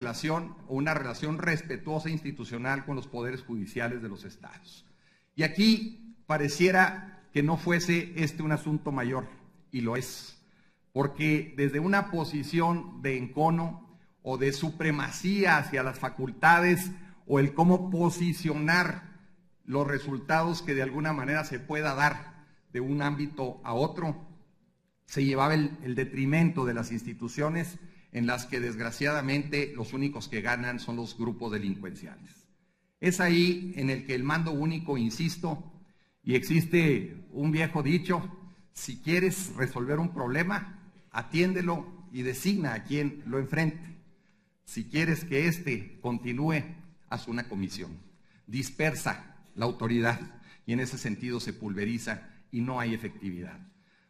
relación o una relación respetuosa e institucional con los poderes judiciales de los estados. Y aquí pareciera que no fuese este un asunto mayor, y lo es, porque desde una posición de encono o de supremacía hacia las facultades o el cómo posicionar los resultados que de alguna manera se pueda dar de un ámbito a otro, se llevaba el detrimento de las instituciones en las que desgraciadamente los únicos que ganan son los grupos delincuenciales. Es ahí en el que el mando único, insisto, y existe un viejo dicho: si quieres resolver un problema, atiéndelo y designa a quien lo enfrente. Si quieres que éste continúe, haz una comisión. Dispersa la autoridad y en ese sentido se pulveriza y no hay efectividad.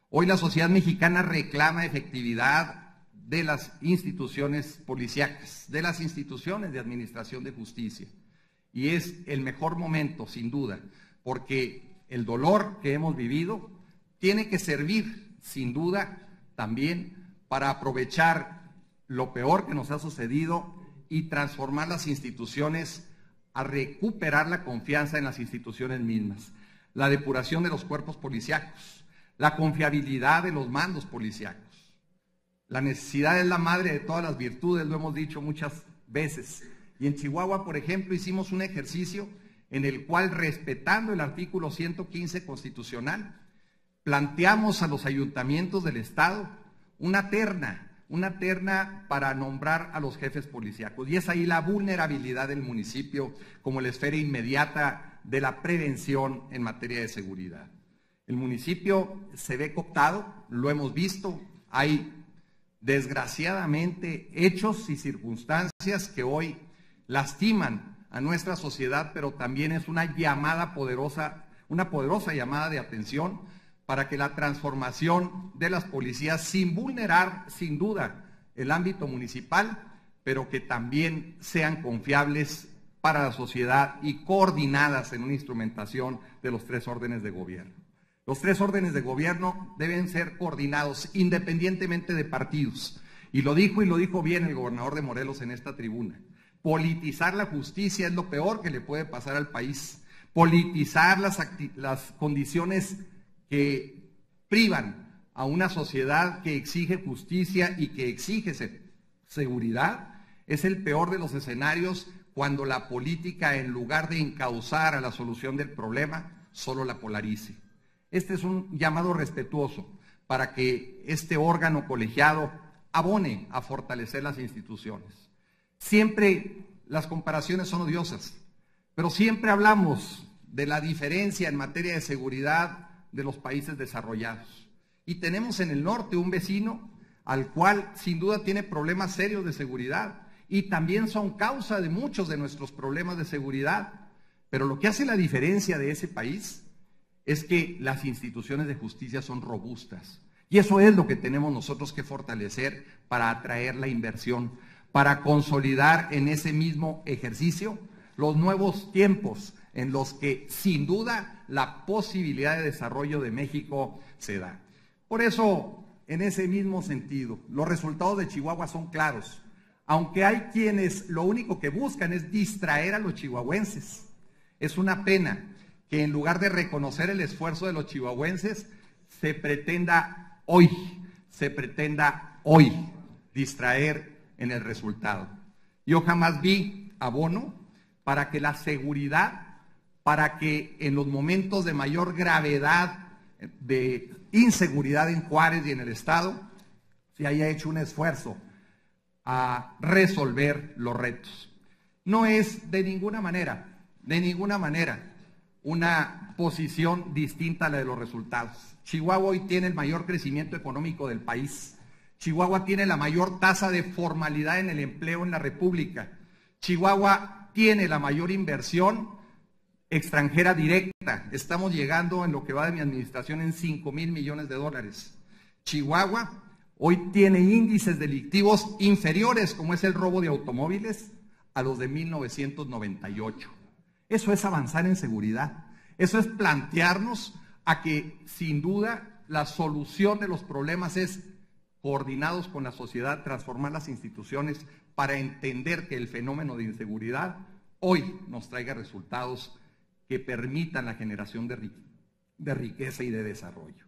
Hoy la sociedad mexicana reclama efectividad de las instituciones policíacas, de las instituciones de administración de justicia. Y es el mejor momento, sin duda, porque el dolor que hemos vivido tiene que servir, sin duda, también para aprovechar lo peor que nos ha sucedido y transformar las instituciones, a recuperar la confianza en las instituciones mismas, la depuración de los cuerpos policíacos, la confiabilidad de los mandos policíacos. La necesidad es la madre de todas las virtudes, lo hemos dicho muchas veces. Y en Chihuahua, por ejemplo, hicimos un ejercicio en el cual, respetando el artículo 115 constitucional, planteamos a los ayuntamientos del estado una terna para nombrar a los jefes policíacos. Y es ahí la vulnerabilidad del municipio como la esfera inmediata de la prevención en materia de seguridad. El municipio se ve cooptado, lo hemos visto, hay desgraciadamente hechos y circunstancias que hoy lastiman a nuestra sociedad, pero también es una poderosa llamada de atención para que la transformación de las policías, sin vulnerar sin duda el ámbito municipal, pero que también sean confiables para la sociedad y coordinadas en una instrumentación de los tres órdenes de gobierno. Los tres órdenes de gobierno deben ser coordinados independientemente de partidos. Y lo dijo bien el gobernador de Morelos en esta tribuna. Politizar la justicia es lo peor que le puede pasar al país. Politizar las condiciones que privan a una sociedad que exige justicia y que exige seguridad es el peor de los escenarios, cuando la política, en lugar de encauzar a la solución del problema, solo la polarice. Este es un llamado respetuoso para que este órgano colegiado abone a fortalecer las instituciones. Siempre las comparaciones son odiosas, pero siempre hablamos de la diferencia en materia de seguridad de los países desarrollados. Y tenemos en el norte un vecino al cual sin duda tiene problemas serios de seguridad y también son causa de muchos de nuestros problemas de seguridad. Pero lo que hace la diferencia de ese país es que las instituciones de justicia son robustas. Y eso es lo que tenemos nosotros que fortalecer para atraer la inversión, para consolidar en ese mismo ejercicio los nuevos tiempos en los que sin duda la posibilidad de desarrollo de México se da. Por eso, en ese mismo sentido, los resultados de Chihuahua son claros, aunque hay quienes lo único que buscan es distraer a los chihuahuenses. Es una pena que en lugar de reconocer el esfuerzo de los chihuahuenses, se pretenda hoy distraer en el resultado. Yo jamás vi abono para que la seguridad, para que en los momentos de mayor gravedad de inseguridad en Juárez y en el estado, se haya hecho un esfuerzo a resolver los retos. No es de ninguna manera, una posición distinta a la de los resultados. Chihuahua hoy tiene el mayor crecimiento económico del país. Chihuahua tiene la mayor tasa de formalidad en el empleo en la República. Chihuahua tiene la mayor inversión extranjera directa. Estamos llegando en lo que va de mi administración en 5,000 millones de dólares. Chihuahua hoy tiene índices delictivos inferiores, como es el robo de automóviles, a los de 1998. Eso es avanzar en seguridad. Eso es plantearnos a que, sin duda, la solución de los problemas es, coordinados con la sociedad, transformar las instituciones para entender que el fenómeno de inseguridad hoy nos traiga resultados que permitan la generación de riqueza y de desarrollo.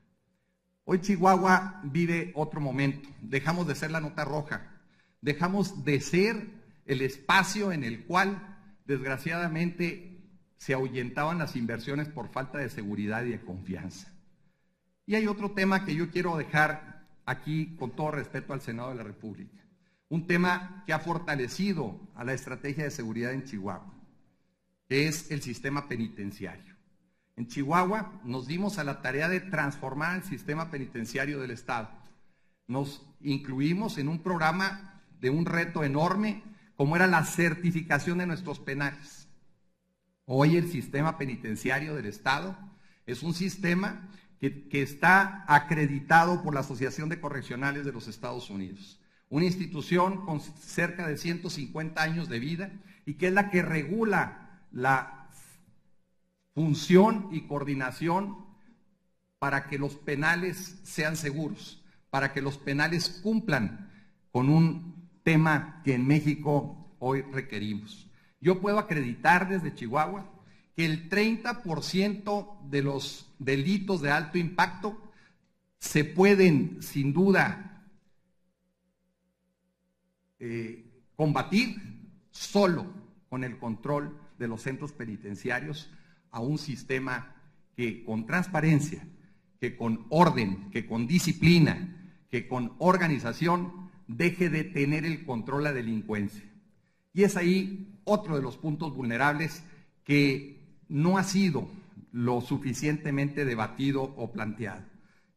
Hoy Chihuahua vive otro momento. Dejamos de ser la nota roja, dejamos de ser el espacio en el cual desgraciadamente se ahuyentaban las inversiones por falta de seguridad y de confianza. Y hay otro tema que yo quiero dejar aquí con todo respeto al Senado de la República, un tema que ha fortalecido a la estrategia de seguridad en Chihuahua, que es el sistema penitenciario. En Chihuahua nos dimos a la tarea de transformar el sistema penitenciario del Estado. Nos incluimos en un programa de un reto enorme, como era la certificación de nuestros penales. Hoy el sistema penitenciario del Estado es un sistema que está acreditado por la Asociación de Correccionales de los Estados Unidos, una institución con cerca de 150 años de vida y que es la que regula la función y coordinación para que los penales sean seguros, para que los penales cumplan con un tema que en México hoy requerimos. Yo puedo acreditar desde Chihuahua que el 30% de los delitos de alto impacto se pueden, sin duda, combatir solo con el control de los centros penitenciarios a un sistema que con transparencia, que con orden, que con disciplina, que con organización deje de tener el control de la delincuencia. Y es ahí otro de los puntos vulnerables que no ha sido lo suficientemente debatido o planteado.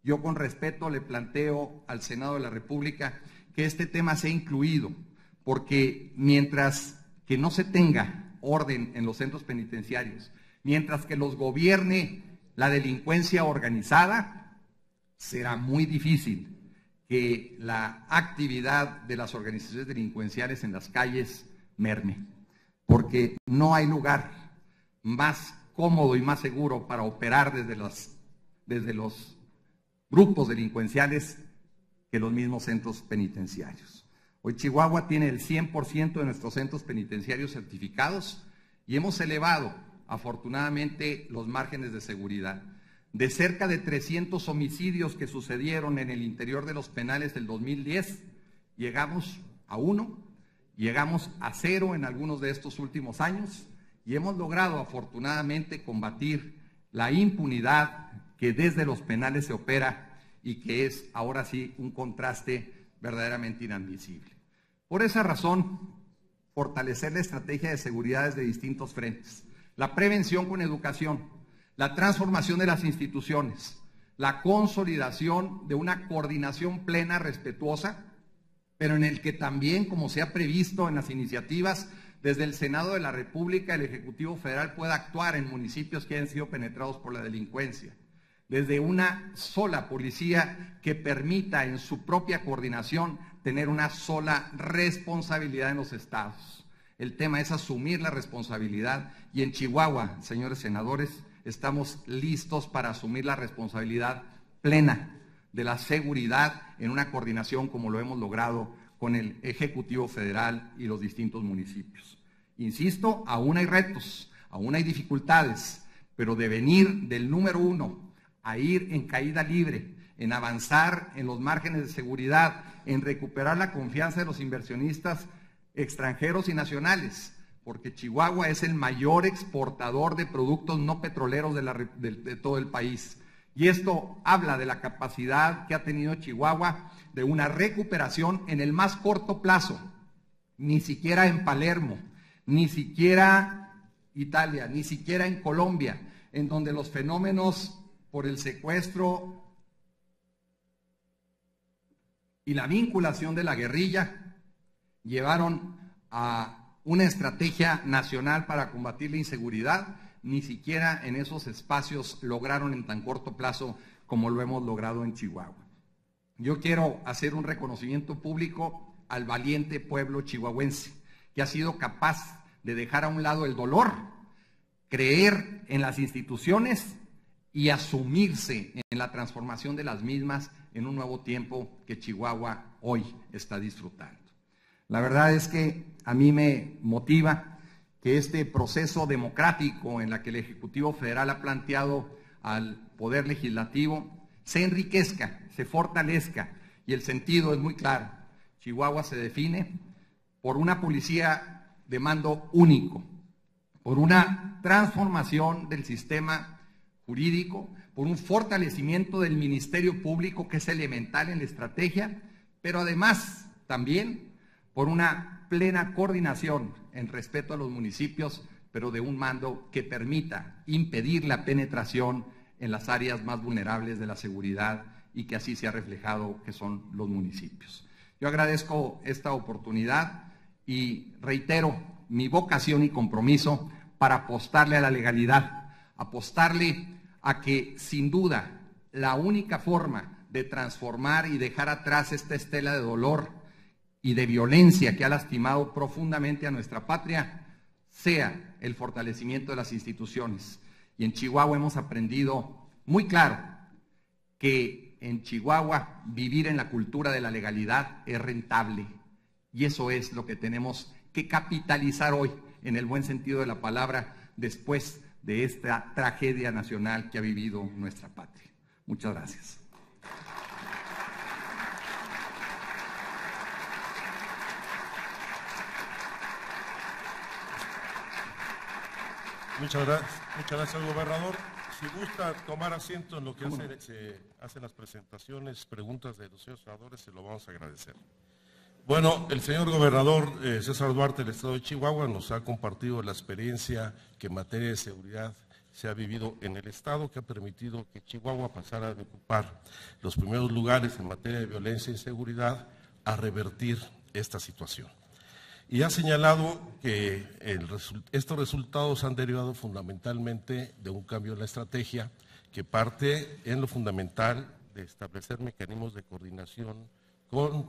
Yo con respeto le planteo al Senado de la República que este tema sea incluido, porque mientras que no se tenga orden en los centros penitenciarios, mientras que los gobierne la delincuencia organizada, será muy difícil que la actividad de las organizaciones delincuenciales en las calles merme, porque no hay lugar más cómodo y más seguro para operar desde los grupos delincuenciales que los mismos centros penitenciarios. Hoy Chihuahua tiene el 100% de nuestros centros penitenciarios certificados y hemos elevado afortunadamente los márgenes de seguridad. De cerca de 300 homicidios que sucedieron en el interior de los penales del 2010, llegamos a 1, llegamos a 0 en algunos de estos últimos años y hemos logrado afortunadamente combatir la impunidad que desde los penales se opera y que es ahora sí un contraste verdaderamente inadmisible. Por esa razón, fortalecer la estrategia de seguridad desde distintos frentes, la prevención con educación, la transformación de las instituciones, la consolidación de una coordinación plena, respetuosa, pero en el que también, como se ha previsto en las iniciativas, desde el Senado de la República, el Ejecutivo Federal pueda actuar en municipios que hayan sido penetrados por la delincuencia. Desde una sola policía que permita en su propia coordinación tener una sola responsabilidad en los estados. El tema es asumir la responsabilidad y en Chihuahua, señores senadores, estamos listos para asumir la responsabilidad plena de la seguridad en una coordinación como lo hemos logrado con el Ejecutivo Federal y los distintos municipios. Insisto, aún hay retos, aún hay dificultades, pero de venir del número 1 a ir en caída libre, en avanzar en los márgenes de seguridad, en recuperar la confianza de los inversionistas extranjeros y nacionales, porque Chihuahua es el mayor exportador de productos no petroleros de todo el país. Y esto habla de la capacidad que ha tenido Chihuahua de una recuperación en el más corto plazo. Ni siquiera en Palermo, ni siquiera Italia, ni siquiera en Colombia, en donde los fenómenos por el secuestro y la vinculación de la guerrilla llevaron a una estrategia nacional para combatir la inseguridad. Ni siquiera en esos espacios lograron en tan corto plazo como lo hemos logrado en Chihuahua. Yo quiero hacer un reconocimiento público al valiente pueblo chihuahuense, que ha sido capaz de dejar a un lado el dolor, creer en las instituciones y asumirse en la transformación de las mismas en un nuevo tiempo que Chihuahua hoy está disfrutando. La verdad es que a mí me motiva que este proceso democrático en la que el Ejecutivo Federal ha planteado al Poder Legislativo se enriquezca, se fortalezca, y el sentido es muy claro. Chihuahua se define por una policía de mando único, por una transformación del sistema jurídico, por un fortalecimiento del Ministerio Público, que es elemental en la estrategia, pero además también por una plena coordinación en respeto a los municipios, pero de un mando que permita impedir la penetración en las áreas más vulnerables de la seguridad, y que así se ha reflejado que son los municipios. Yo agradezco esta oportunidad y reitero mi vocación y compromiso para apostarle a la legalidad, apostarle a que sin duda la única forma de transformar y dejar atrás esta estela de dolor y de violencia que ha lastimado profundamente a nuestra patria sea el fortalecimiento de las instituciones. Y en Chihuahua hemos aprendido muy claro que en Chihuahua vivir en la cultura de la legalidad es rentable, y eso es lo que tenemos que capitalizar hoy, en el buen sentido de la palabra, después de esta tragedia nacional que ha vivido nuestra patria. Muchas gracias. Muchas gracias, gobernador. Si gusta tomar asiento en lo que se hacen las presentaciones, preguntas de los señores senadores, se lo vamos a agradecer. Bueno, el señor gobernador César Duarte del Estado de Chihuahua nos ha compartido la experiencia que en materia de seguridad se ha vivido en el Estado, que ha permitido que Chihuahua pasara de ocupar los primeros lugares en materia de violencia y seguridad a revertir esta situación. Y ha señalado que estos resultados han derivado fundamentalmente de un cambio en la estrategia que parte en lo fundamental de establecer mecanismos de coordinación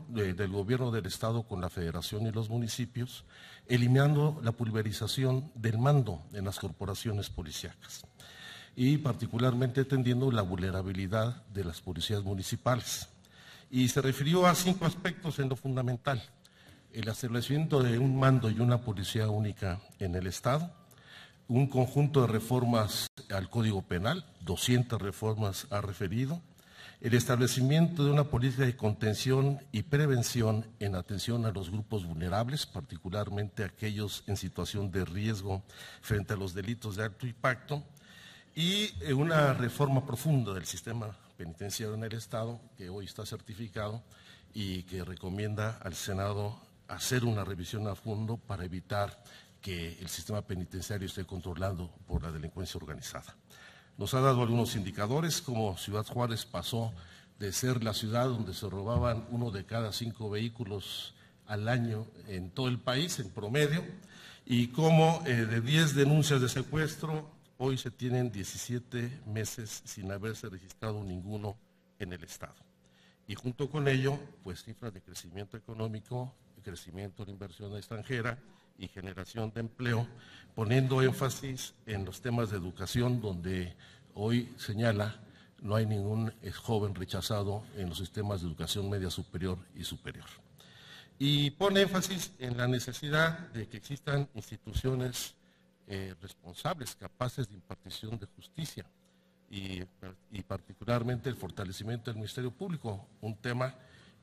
del gobierno del Estado con la Federación y los municipios, eliminando la pulverización del mando en las corporaciones policíacas y particularmente atendiendo la vulnerabilidad de las policías municipales. Y se refirió a 5 aspectos en lo fundamental: el establecimiento de un mando y una policía única en el Estado, un conjunto de reformas al Código Penal, 200 reformas ha referido, el establecimiento de una política de contención y prevención en atención a los grupos vulnerables, particularmente aquellos en situación de riesgo frente a los delitos de alto impacto, y una reforma profunda del sistema penitenciario en el Estado, que hoy está certificado y que recomienda al Senado hacer una revisión a fondo para evitar que el sistema penitenciario esté controlado por la delincuencia organizada. Nos ha dado algunos indicadores, como Ciudad Juárez pasó de ser la ciudad donde se robaban 1 de cada 5 vehículos al año en todo el país, en promedio, y como de 10 denuncias de secuestro, hoy se tienen 17 meses sin haberse registrado ninguno en el Estado. Y junto con ello, pues cifras de crecimiento económico, crecimiento de inversión extranjera y generación de empleo, poniendo énfasis en los temas de educación, donde hoy señala no hay ningún joven rechazado en los sistemas de educación media superior y superior. Y pone énfasis en la necesidad de que existan instituciones responsables, capaces de impartición de justicia y particularmente el fortalecimiento del Ministerio Público, un tema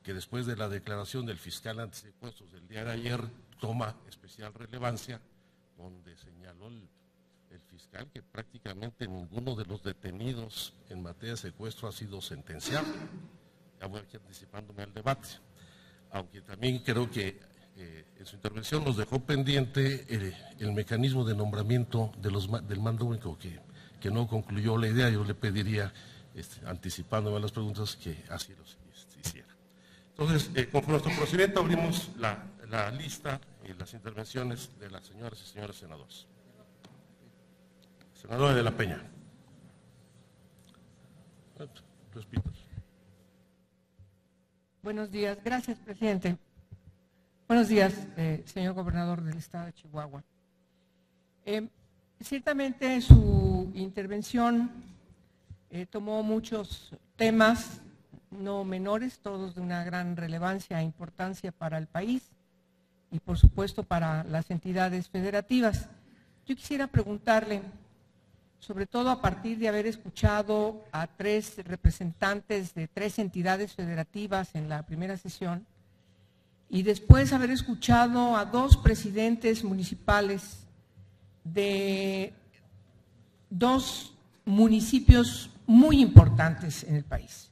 que después de la declaración del fiscal antisecuestros del día de ayer toma especial relevancia, donde señaló el fiscal que prácticamente ninguno de los detenidos en materia de secuestro ha sido sentenciado. Ya voy aquí anticipándome al debate, aunque también creo que en su intervención nos dejó pendiente el mecanismo de nombramiento del mando único, que no concluyó la idea. Yo le pediría, anticipándome a las preguntas, que así lo hiciera. Entonces, con nuestro procedimiento abrimos la lista y las intervenciones de las señoras y señores senadores. Senadora de la Peña. Buenos días. Gracias, presidente. Buenos días, señor gobernador del Estado de Chihuahua. Ciertamente su intervención tomó muchos temas no menores, todos de una gran relevancia e importancia para el país, y por supuesto para las entidades federativas. Yo quisiera preguntarle, sobre todo a partir de haber escuchado a 3 representantes de 3 entidades federativas en la primera sesión y después haber escuchado a 2 presidentes municipales de 2 municipios muy importantes en el país.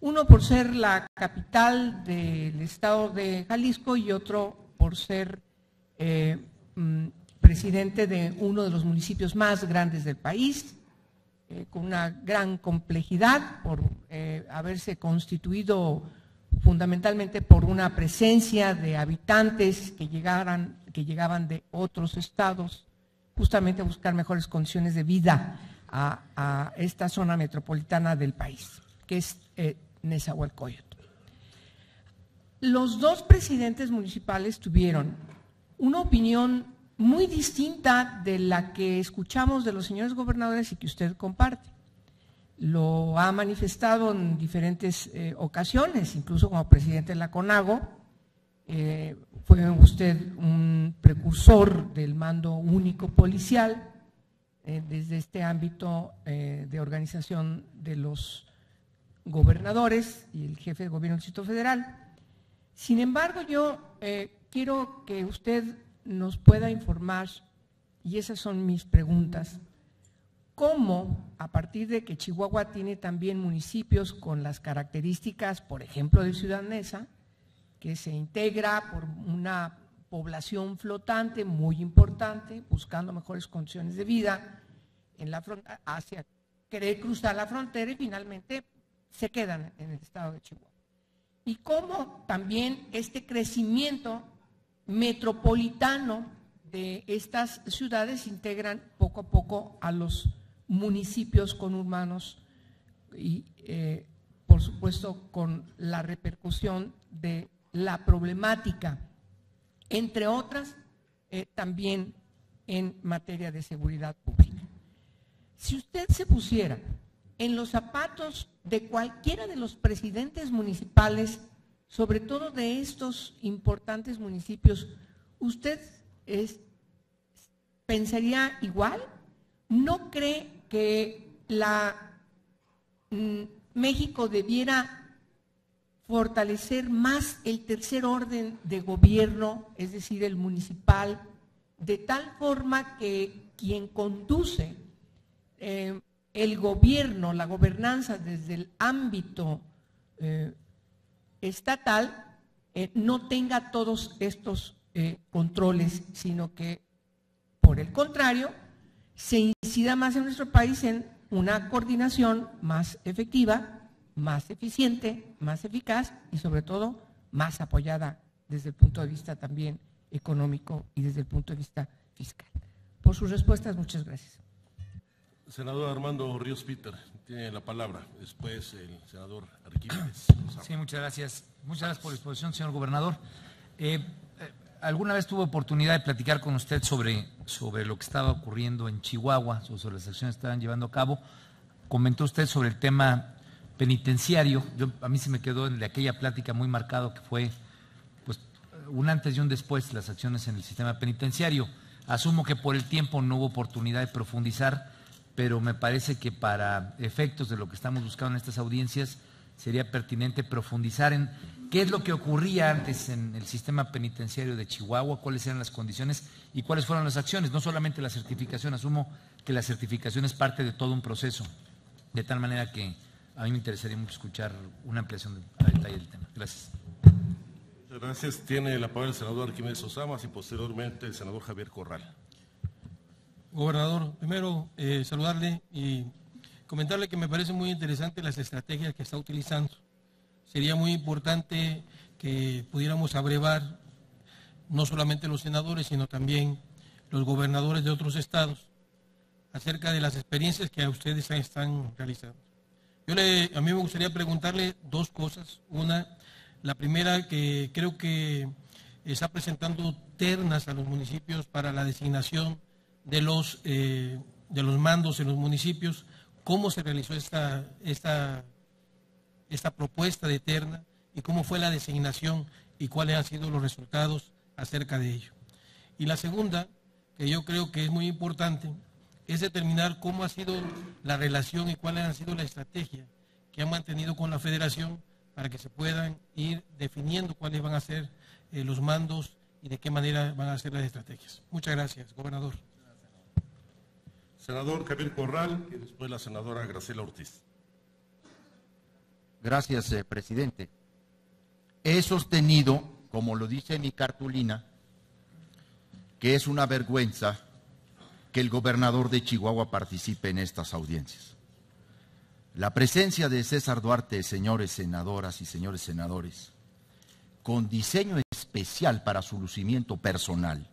Uno por ser la capital del estado de Jalisco y otro por ser presidente de uno de los municipios más grandes del país, con una gran complejidad por haberse constituido fundamentalmente por una presencia de habitantes que llegaban de otros estados, justamente a buscar mejores condiciones de vida a esta zona metropolitana del país, que es Nezahualcóyotl. Los 2 presidentes municipales tuvieron una opinión muy distinta de la que escuchamos de los señores gobernadores y que usted comparte. Lo ha manifestado en diferentes ocasiones, incluso como presidente de la CONAGO. Fue usted un precursor del mando único policial desde este ámbito de organización de los gobernadores y el jefe de gobierno del Distrito Federal. Sin embargo, yo quiero que usted nos pueda informar, y esas son mis preguntas, cómo, a partir de que Chihuahua tiene también municipios con las características, por ejemplo, de Ciudad Neza, que se integra por una población flotante muy importante, buscando mejores condiciones de vida en la frontera, hacia querer cruzar la frontera y finalmente se quedan en el estado de Chihuahua. Y cómo también este crecimiento metropolitano de estas ciudades integran poco a poco a los municipios conurbanos y por supuesto con la repercusión de la problemática, entre otras, también en materia de seguridad pública. Si usted se pusiera en los zapatos de cualquiera de los presidentes municipales, sobre todo de estos importantes municipios, ¿usted pensaría igual? ¿No cree que México debiera fortalecer más el tercer orden de gobierno, es decir, el municipal, de tal forma que quien conduce el gobierno, la gobernanza desde el ámbito estatal, no tenga todos estos controles, sino que, por el contrario, se incida más en nuestro país en una coordinación más efectiva, más eficiente, más eficaz y sobre todo más apoyada desde el punto de vista también económico y desde el punto de vista fiscal? Por sus respuestas, muchas gracias. Senador Armando Ríos Peter tiene la palabra, después el senador Arquímedes. Sí, muchas gracias. Muchas gracias por la exposición, señor gobernador. Alguna vez tuve oportunidad de platicar con usted sobre lo que estaba ocurriendo en Chihuahua, sobre las acciones que estaban llevando a cabo. Comentó usted sobre el tema penitenciario. A mí se me quedó de aquella plática muy marcado que fue pues, un antes y un después de las acciones en el sistema penitenciario. Asumo que por el tiempo no hubo oportunidad de profundizar, pero me parece que para efectos de lo que estamos buscando en estas audiencias sería pertinente profundizar en qué es lo que ocurría antes en el sistema penitenciario de Chihuahua, cuáles eran las condiciones y cuáles fueron las acciones, no solamente la certificación. Asumo que la certificación es parte de todo un proceso, de tal manera que a mí me interesaría mucho escuchar una ampliación a detalle del tema. Gracias. Muchas gracias. Tiene la palabra el senador Arquímedes Osamas y posteriormente el senador Javier Corral. Gobernador, primero saludarle y comentarle que me parece muy interesante las estrategias que está utilizando. Sería muy importante que pudiéramos abrevar no solamente los senadores, sino también los gobernadores de otros estados acerca de las experiencias que ustedes están realizando. A mí me gustaría preguntarle dos cosas. Una, la primera, que creo que está presentando ternas a los municipios para la designación de los mandos en los municipios. ¿Cómo se realizó esta propuesta de terna y cómo fue la designación y cuáles han sido los resultados acerca de ello. Y la segunda, que yo creo que es muy importante, es determinar cómo ha sido la relación y cuáles han sido la estrategia que han mantenido con la Federación para que se puedan ir definiendo cuáles van a ser los mandos y de qué manera van a ser las estrategias. Muchas gracias, gobernador. Senador Javier Corral y después la senadora Graciela Ortiz. Gracias, presidente. He sostenido, como lo dice mi cartulina, que es una vergüenza que el gobernador de Chihuahua participe en estas audiencias. La presencia de César Duarte, señores senadoras y señores senadores, con diseño especial para su lucimiento personal,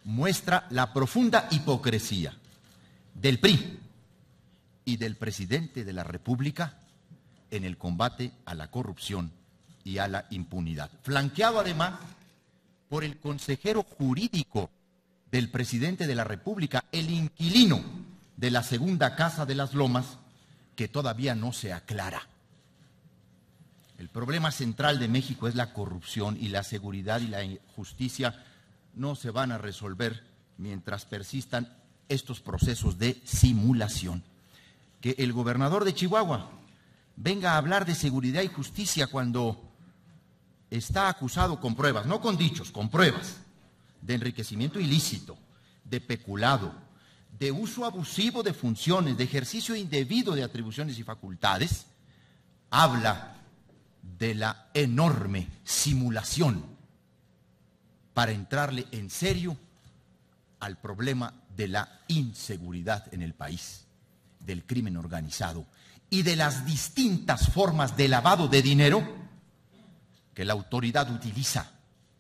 muestra la profunda hipocresía del PRI y del presidente de la República en el combate a la corrupción y a la impunidad, flanqueado además por el consejero jurídico del presidente de la República, el inquilino de la segunda Casa de las Lomas, que todavía no se aclara. El problema central de México es la corrupción, y la seguridad y la justicia no se van a resolver mientras persistan estos procesos de simulación. Que el gobernador de Chihuahua venga a hablar de seguridad y justicia cuando está acusado con pruebas, no con dichos, con pruebas, de enriquecimiento ilícito, de peculado, de uso abusivo de funciones, de ejercicio indebido de atribuciones y facultades, habla de la enorme simulación para entrarle en serio al problema de la inseguridad en el país, del crimen organizado y de las distintas formas de lavado de dinero que la autoridad utiliza,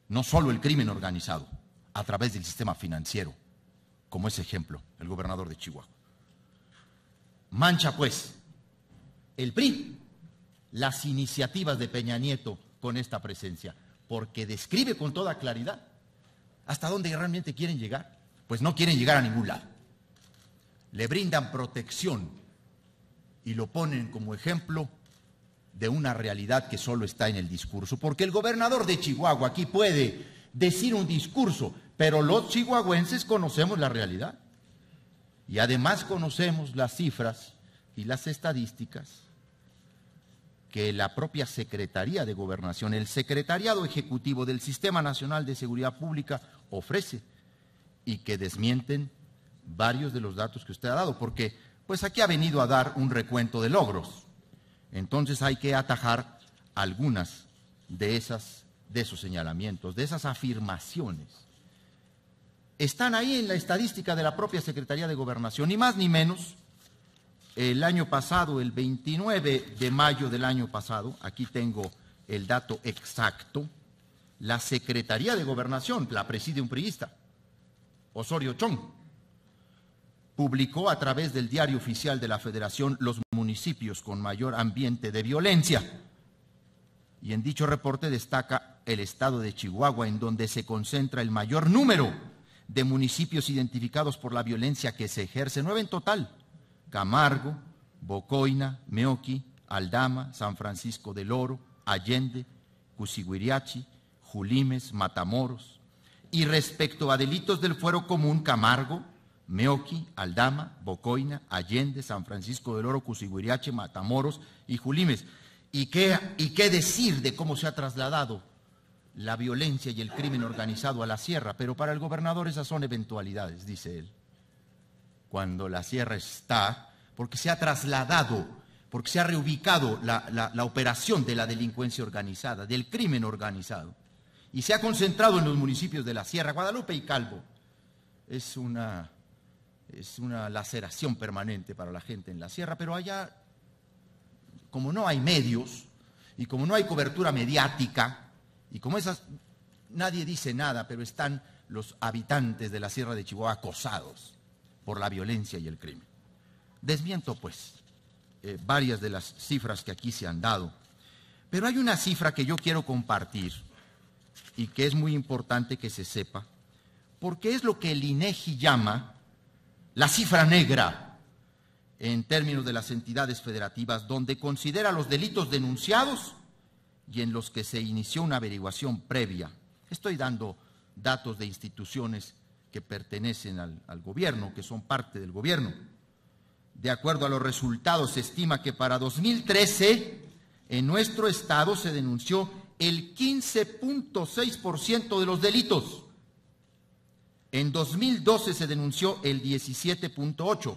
no solo el crimen organizado, a través del sistema financiero, como es ejemplo el gobernador de Chihuahua. Mancha, pues, el PRI las iniciativas de Peña Nieto con esta presencia, porque describe con toda claridad hasta dónde realmente quieren llegar. Pues no quieren llegar a ningún lado. Le brindan protección y lo ponen como ejemplo de una realidad que solo está en el discurso, porque el gobernador de Chihuahua aquí puede decir un discurso, pero los chihuahuenses conocemos la realidad y además conocemos las cifras y las estadísticas que la propia Secretaría de Gobernación, el Secretariado Ejecutivo del Sistema Nacional de Seguridad Pública ofrece y que desmienten varios de los datos que usted ha dado, porque pues aquí ha venido a dar un recuento de logros. Entonces hay que atajar algunas de esos señalamientos, de esas afirmaciones. Están ahí en la estadística de la propia Secretaría de Gobernación, ni más ni menos. El año pasado, el 29 de mayo del año pasado, aquí tengo el dato exacto, la Secretaría de Gobernación, la preside un priista, Osorio Chong, publicó a través del Diario Oficial de la Federación los municipios con mayor ambiente de violencia. Y en dicho reporte destaca el estado de Chihuahua, en donde se concentra el mayor número de municipios identificados por la violencia que se ejerce, 9 en total: Camargo, Bocoina, Meoqui, Aldama, San Francisco del Oro, Allende, Cusihuiriachi, Julimes, Matamoros. Y respecto a delitos del fuero común, Camargo, Meoqui, Aldama, Bocoina, Allende, San Francisco del Oro, Cusihuiriachi, Matamoros y Julimes. ¿Y qué decir de cómo se ha trasladado la violencia y el crimen organizado a la sierra? Pero para el gobernador esas son eventualidades, dice él. Cuando la sierra está, porque se ha trasladado, porque se ha reubicado la operación de la delincuencia organizada, del crimen organizado, y se ha concentrado en los municipios de la sierra. Guadalupe y Calvo es una laceración permanente para la gente en la sierra, pero allá, como no hay medios y como no hay cobertura mediática, y como esas, nadie dice nada, pero están los habitantes de la sierra de Chihuahua acosados por la violencia y el crimen. Desmiento, pues, varias de las cifras que aquí se han dado, pero hay una cifra que yo quiero compartir y que es muy importante que se sepa, porque es lo que el INEGI llama la cifra negra en términos de las entidades federativas, donde considera los delitos denunciados y en los que se inició una averiguación previa. Estoy dando datos de instituciones que pertenecen al gobierno, que son parte del gobierno. De acuerdo a los resultados, se estima que para 2013 en nuestro estado se denunció el 15.6% de los delitos. En 2012 se denunció el 17.8%,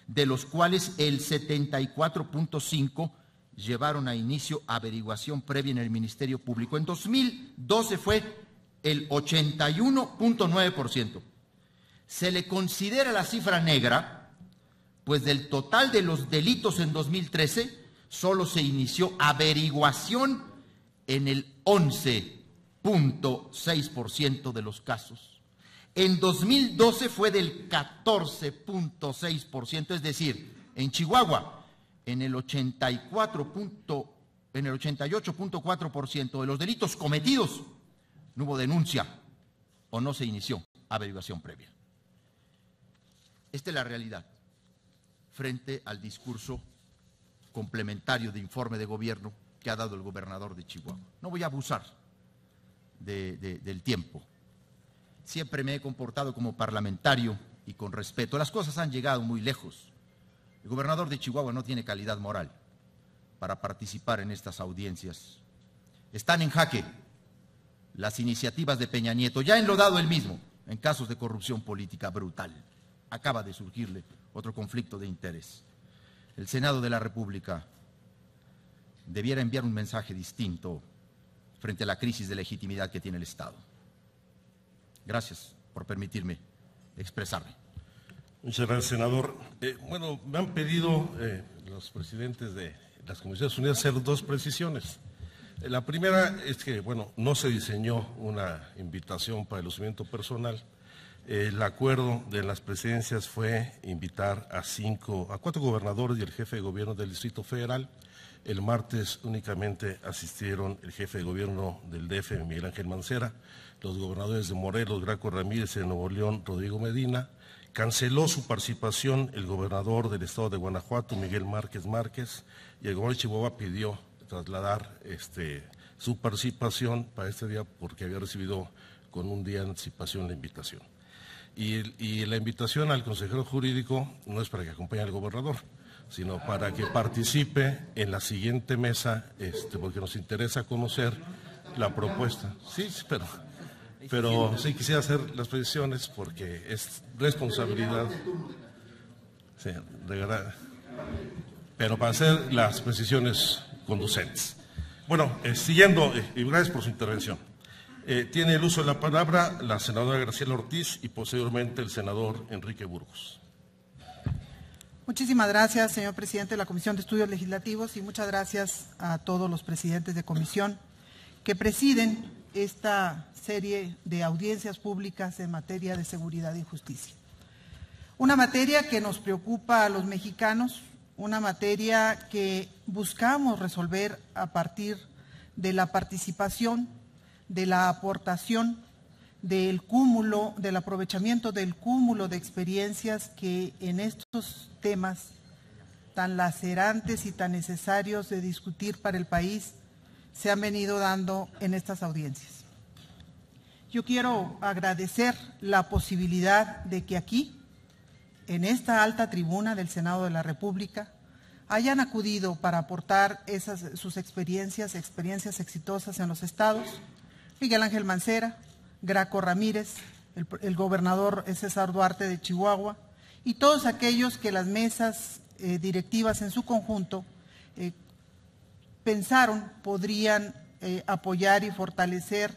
de los cuales el 74.5% llevaron a inicio averiguación previa en el Ministerio Público. En 2012 fue el 81.9%. Se le considera la cifra negra, pues del total de los delitos en 2013, solo se inició averiguación en el 11.6% de los casos. En 2012 fue del 14.6%, es decir, en Chihuahua, en el 88.4% de los delitos cometidos no hubo denuncia o no se inició averiguación previa. Esta es la realidad frente al discurso complementario de informe de gobierno que ha dado el gobernador de Chihuahua. No voy a abusar del tiempo. Siempre me he comportado como parlamentario y con respeto. Las cosas han llegado muy lejos. El gobernador de Chihuahua no tiene calidad moral para participar en estas audiencias. Están en jaque las iniciativas de Peña Nieto, ya enlodado él mismo en casos de corrupción política brutal. Acaba de surgirle otro conflicto de interés. El Senado de la República debiera enviar un mensaje distinto frente a la crisis de legitimidad que tiene el Estado. Gracias por permitirme expresarme. Muchas gracias, senador. Bueno, me han pedido los presidentes de las Comisiones Unidas hacer dos precisiones. La primera es que, bueno, no se diseñó una invitación para el lucimiento personal. El acuerdo de las presidencias fue invitar a 4 gobernadores y el jefe de gobierno del Distrito Federal. El martes únicamente asistieron el jefe de gobierno del DF, Miguel Ángel Mancera, los gobernadores de Morelos, Graco Ramírez, y de Nuevo León, Rodrigo Medina. Canceló su participación el gobernador del estado de Guanajuato, Miguel Márquez Márquez, y el gobernador de Chihuahua pidió trasladar su participación para este día porque había recibido con un día de anticipación la invitación. Y la invitación al consejero jurídico no es para que acompañe al gobernador, sino para que participe en la siguiente mesa, porque nos interesa conocer la propuesta. Sí, pero sí quisiera hacer las precisiones porque es responsabilidad. Sí, de verdad. Pero para hacer las precisiones conducentes. Bueno, siguiendo, y gracias por su intervención. Tiene el uso de la palabra la senadora Graciela Ortiz y posteriormente el senador Enrique Burgos. Muchísimas gracias, señor presidente de la Comisión de Estudios Legislativos, y muchas gracias a todos los presidentes de comisión que presiden esta serie de audiencias públicas en materia de seguridad y justicia. Una materia que nos preocupa a los mexicanos, una materia que buscamos resolver a partir de la participación, de la aportación, del cúmulo, del aprovechamiento del cúmulo de experiencias que en estos temas tan lacerantes y tan necesarios de discutir para el país se han venido dando en estas audiencias. Yo quiero agradecer la posibilidad de que aquí, en esta alta tribuna del Senado de la República, hayan acudido para aportar sus experiencias exitosas en los estados, Miguel Ángel Mancera, Graco Ramírez, el gobernador César Duarte de Chihuahua, y todos aquellos que las mesas directivas en su conjunto pensaron podrían apoyar y fortalecer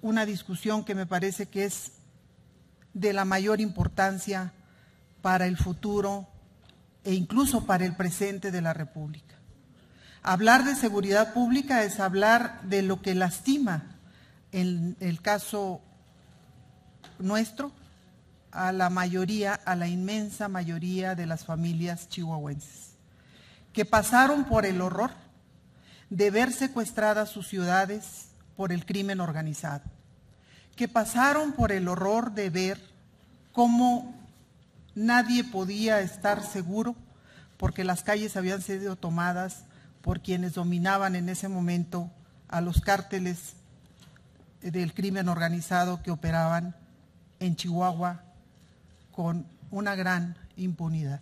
una discusión que me parece que es de la mayor importancia para el futuro e incluso para el presente de la República. Hablar de seguridad pública es hablar de lo que lastima, en el caso nuestro, a la mayoría, a la inmensa mayoría de las familias chihuahuenses, que pasaron por el horror de ver secuestradas sus ciudades por el crimen organizado, que pasaron por el horror de ver cómo nadie podía estar seguro porque las calles habían sido tomadas por quienes dominaban en ese momento a los cárteles del crimen organizado que operaban en Chihuahua con una gran impunidad.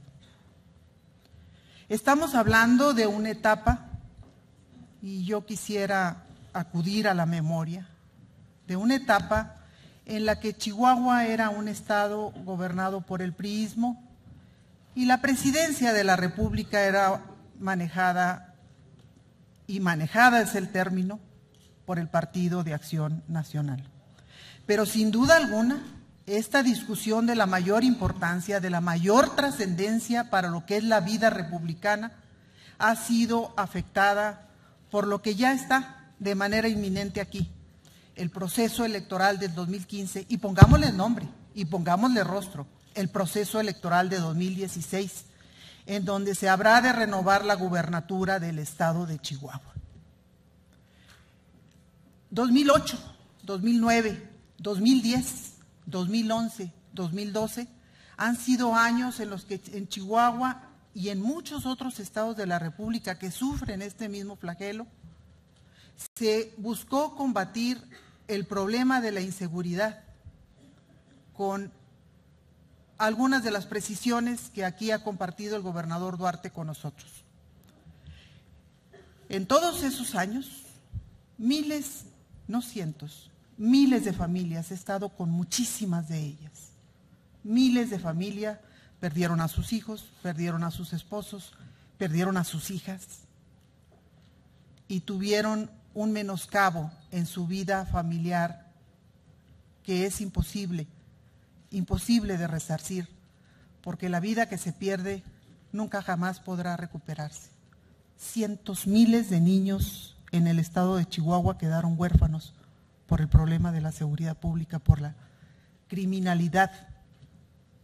Estamos hablando de una etapa, y yo quisiera acudir a la memoria, de una etapa en la que Chihuahua era un estado gobernado por el priismo y la presidencia de la República era manejada, y manejada es el término, por el Partido de Acción Nacional. Pero sin duda alguna, esta discusión de la mayor importancia, de la mayor trascendencia para lo que es la vida republicana, ha sido afectada por lo que ya está de manera inminente aquí, el proceso electoral del 2015, y pongámosle nombre, y pongámosle rostro, el proceso electoral de 2016, en donde se habrá de renovar la gubernatura del estado de Chihuahua. 2008, 2009, 2010, 2011, 2012 han sido años en los que en Chihuahua y en muchos otros estados de la República que sufren este mismo flagelo, se buscó combatir el problema de la inseguridad con algunas de las precisiones que aquí ha compartido el gobernador Duarte con nosotros. En todos esos años, miles, no cientos, miles de familias, he estado con muchísimas de ellas. Miles de familias perdieron a sus hijos, perdieron a sus esposos, perdieron a sus hijas y tuvieron un menoscabo en su vida familiar que es imposible de resarcir, porque la vida que se pierde nunca jamás podrá recuperarse. Cientos, miles de niños en el estado de Chihuahua quedaron huérfanos por el problema de la seguridad pública, por la criminalidad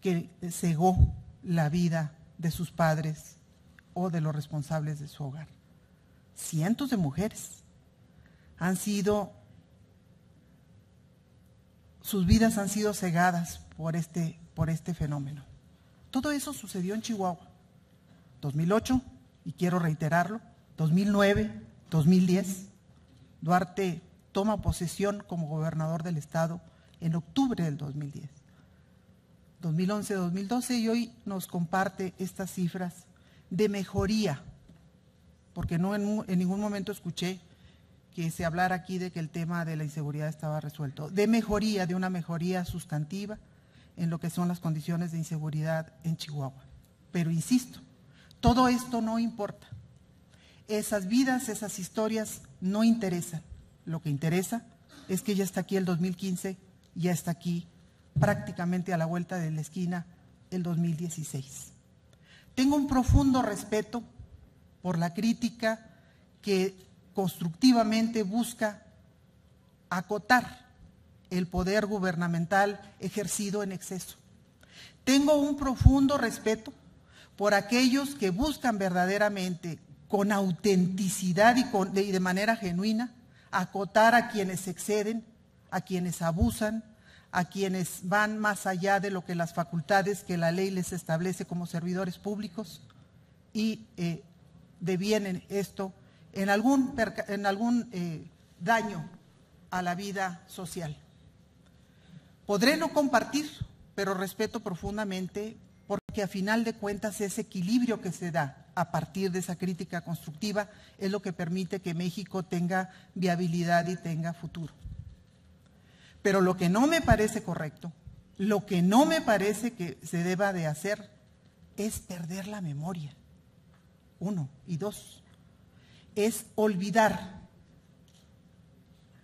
que cegó la vida de sus padres o de los responsables de su hogar. Cientos de mujeres sus vidas han sido cegadas por este fenómeno. Todo eso sucedió en Chihuahua. 2008, y quiero reiterarlo, 2009, 2010, Duarte toma posesión como gobernador del estado en octubre del 2010. 2011, 2012, y hoy nos comparte estas cifras de mejoría, porque no en ningún momento escuché que se hablara aquí de que el tema de la inseguridad estaba resuelto, de mejoría, de una mejoría sustantiva en lo que son las condiciones de inseguridad en Chihuahua. Pero insisto, todo esto no importa. Esas vidas, esas historias no interesan. Lo que interesa es que ya está aquí el 2015, ya está aquí prácticamente a la vuelta de la esquina el 2016. Tengo un profundo respeto por la crítica que constructivamente busca acotar el poder gubernamental ejercido en exceso. Tengo un profundo respeto por aquellos que buscan verdaderamente, con autenticidad y de manera genuina, acotar a quienes exceden, a quienes abusan, a quienes van más allá de lo que las facultades que la ley les establece como servidores públicos y devienen esto en algún daño a la vida social. Podré no compartir, pero respeto profundamente, porque a final de cuentas ese equilibrio que se da a partir de esa crítica constructiva es lo que permite que México tenga viabilidad y tenga futuro. Pero lo que no me parece correcto, lo que no me parece que se deba de hacer es perder la memoria, uno, y dos, es olvidar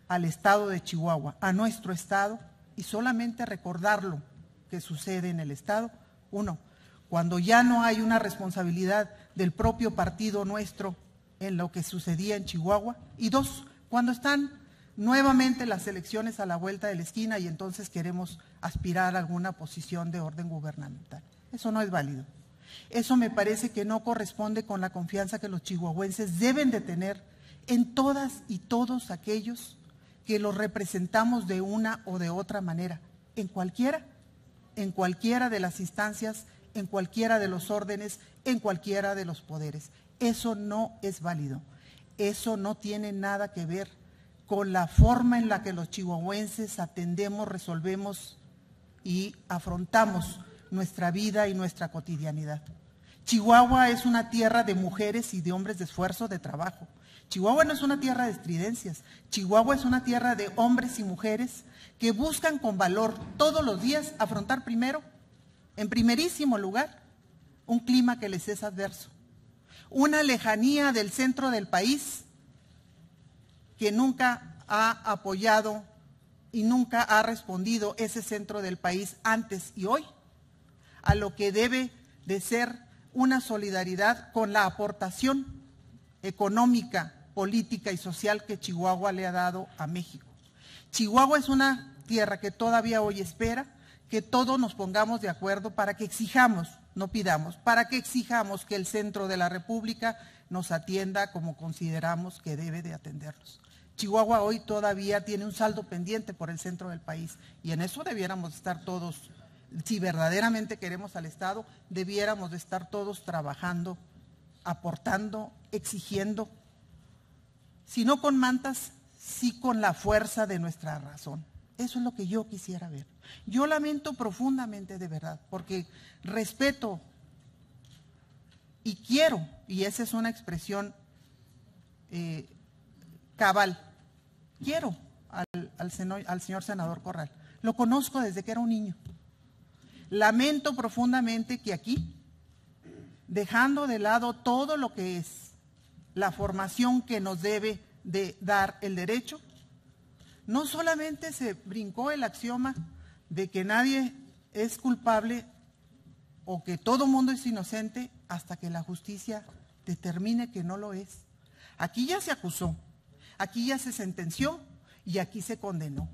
al estado de Chihuahua, a nuestro estado, y solamente recordar lo que sucede en el estado. Uno, cuando ya no hay una responsabilidad del propio partido nuestro en lo que sucedía en Chihuahua. Y dos, cuando están nuevamente las elecciones a la vuelta de la esquina y entonces queremos aspirar a alguna posición de orden gubernamental. Eso no es válido. Eso me parece que no corresponde con la confianza que los chihuahuenses deben de tener en todas y todos aquellos que los representamos de una o de otra manera, en cualquiera de las instancias, en cualquiera de los órdenes, en cualquiera de los poderes. Eso no es válido. Eso no tiene nada que ver con la forma en la que los chihuahuenses atendemos, resolvemos y afrontamos nuestra vida y nuestra cotidianidad. Chihuahua es una tierra de mujeres y de hombres de esfuerzo, de trabajo. Chihuahua no es una tierra de estridencias. Chihuahua es una tierra de hombres y mujeres que buscan con valor todos los días afrontar primero, en primerísimo lugar, un clima que les es adverso. Una lejanía del centro del país que nunca ha apoyado y nunca ha respondido ese centro del país antes y hoy a lo que debe de ser una solidaridad con la aportación económica, política y social que Chihuahua le ha dado a México. Chihuahua es una tierra que todavía hoy espera que todos nos pongamos de acuerdo para que exijamos, no pidamos, para que exijamos que el centro de la República nos atienda como consideramos que debe de atendernos. Chihuahua hoy todavía tiene un saldo pendiente por el centro del país y en eso debiéramos estar todos, si verdaderamente queremos al Estado, debiéramos de estar todos trabajando, aportando, exigiendo, si no con mantas, sí con la fuerza de nuestra razón. Eso es lo que yo quisiera ver. Yo lamento profundamente, de verdad, porque respeto y quiero, y esa es una expresión cabal, quiero al señor senador Corral. Lo conozco desde que era un niño. Lamento profundamente que aquí, dejando de lado todo lo que es la formación que nos debe de dar el derecho, no solamente se brincó el axioma de que nadie es culpable o que todo mundo es inocente hasta que la justicia determine que no lo es. Aquí ya se acusó, aquí ya se sentenció y aquí se condenó.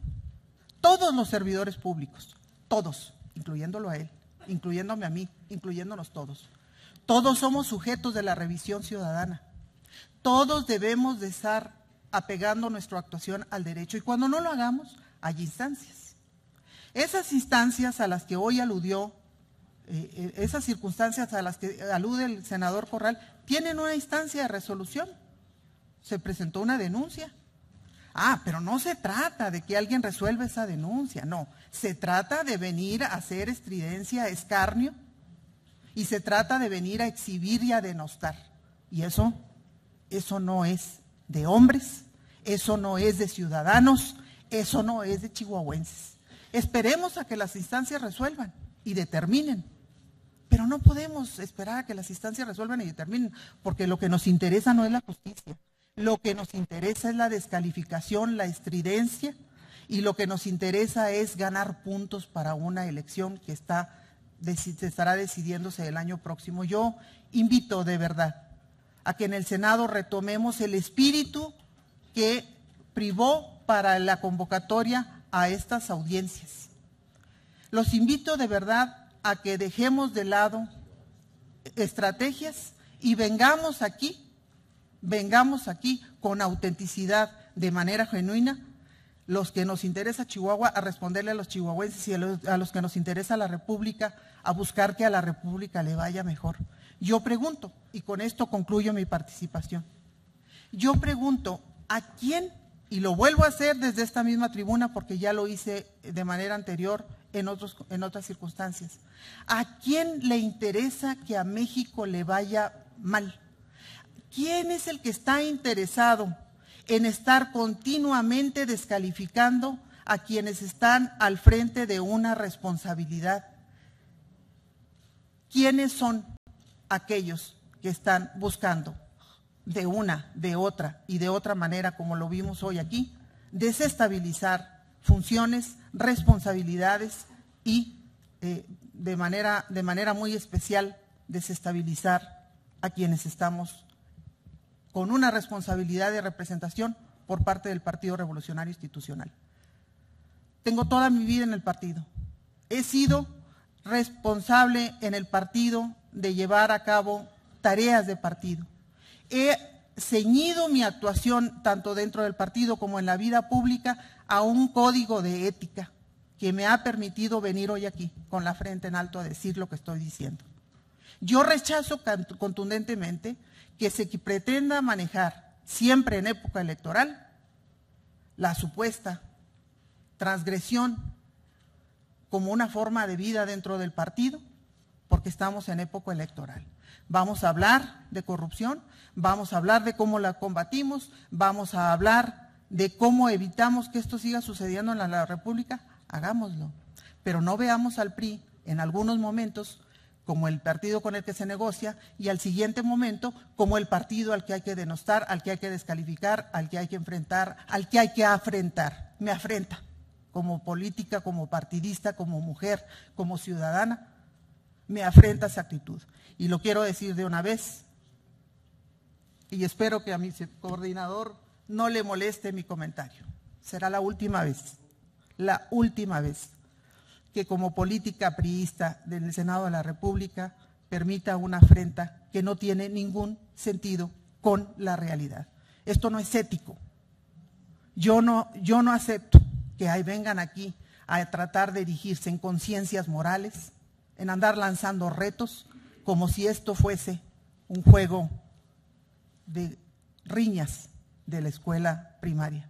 Todos los servidores públicos, todos, incluyéndolo a él, incluyéndome a mí, incluyéndonos todos. Todos somos sujetos de la revisión ciudadana. Todos debemos de estar apegando nuestra actuación al derecho y cuando no lo hagamos, hay instancias. Esas instancias a las que hoy aludió, esas circunstancias a las que alude el senador Corral, tienen una instancia de resolución. Se presentó una denuncia. Pero no se trata de que alguien resuelva esa denuncia, no. Se trata de venir a hacer estridencia, escarnio, y se trata de venir a exhibir y a denostar. Y eso no es de hombres, eso no es de ciudadanos, eso no es de chihuahuenses. Esperemos a que las instancias resuelvan y determinen, pero no podemos esperar a que las instancias resuelvan y determinen, porque lo que nos interesa no es la justicia, lo que nos interesa es la descalificación, la estridencia, y lo que nos interesa es ganar puntos para una elección que se estará decidiéndose el año próximo. Yo invito de verdad a que en el Senado retomemos el espíritu que privó para la convocatoria a estas audiencias. Los invito de verdad a que dejemos de lado estrategias y vengamos aquí con autenticidad, de manera genuina, los que nos interesa Chihuahua, a responderle a los chihuahuenses y a los que nos interesa la República, a buscar que a la República le vaya mejor. Yo pregunto, y con esto concluyo mi participación, yo pregunto, ¿a quién? Y lo vuelvo a hacer desde esta misma tribuna porque ya lo hice de manera anterior en otras circunstancias. ¿A quién le interesa que a México le vaya mal? ¿Quién es el que está interesado en estar continuamente descalificando a quienes están al frente de una responsabilidad? ¿Quiénes son aquellos que están buscando de una, de otra y de otra manera, como lo vimos hoy aquí, desestabilizar funciones, responsabilidades y de manera muy especial desestabilizar a quienes estamos con una responsabilidad de representación por parte del Partido Revolucionario Institucional? Tengo toda mi vida en el partido. He sido responsable en el partido de llevar a cabo tareas de partido. He ceñido mi actuación, tanto dentro del partido como en la vida pública, a un código de ética que me ha permitido venir hoy aquí, con la frente en alto, a decir lo que estoy diciendo. Yo rechazo contundentemente que se pretenda manejar, siempre en época electoral, la supuesta transgresión como una forma de vida dentro del partido, porque estamos en época electoral. Vamos a hablar de corrupción, vamos a hablar de cómo la combatimos, vamos a hablar de cómo evitamos que esto siga sucediendo en la República, hagámoslo. Pero no veamos al PRI en algunos momentos como el partido con el que se negocia y al siguiente momento como el partido al que hay que denostar, al que hay que descalificar, al que hay que enfrentar, al que hay que afrentar. Me afrenta como política, como partidista, como mujer, como ciudadana, me afrenta esa actitud. Y lo quiero decir de una vez, y espero que a mi coordinador no le moleste mi comentario. Será la última vez que como política priista del Senado de la República permita una afrenta que no tiene ningún sentido con la realidad. Esto no es ético. Yo no acepto que ahí vengan aquí a tratar de erigirse en conciencias morales, en andar lanzando retos, como si esto fuese un juego de riñas de la escuela primaria.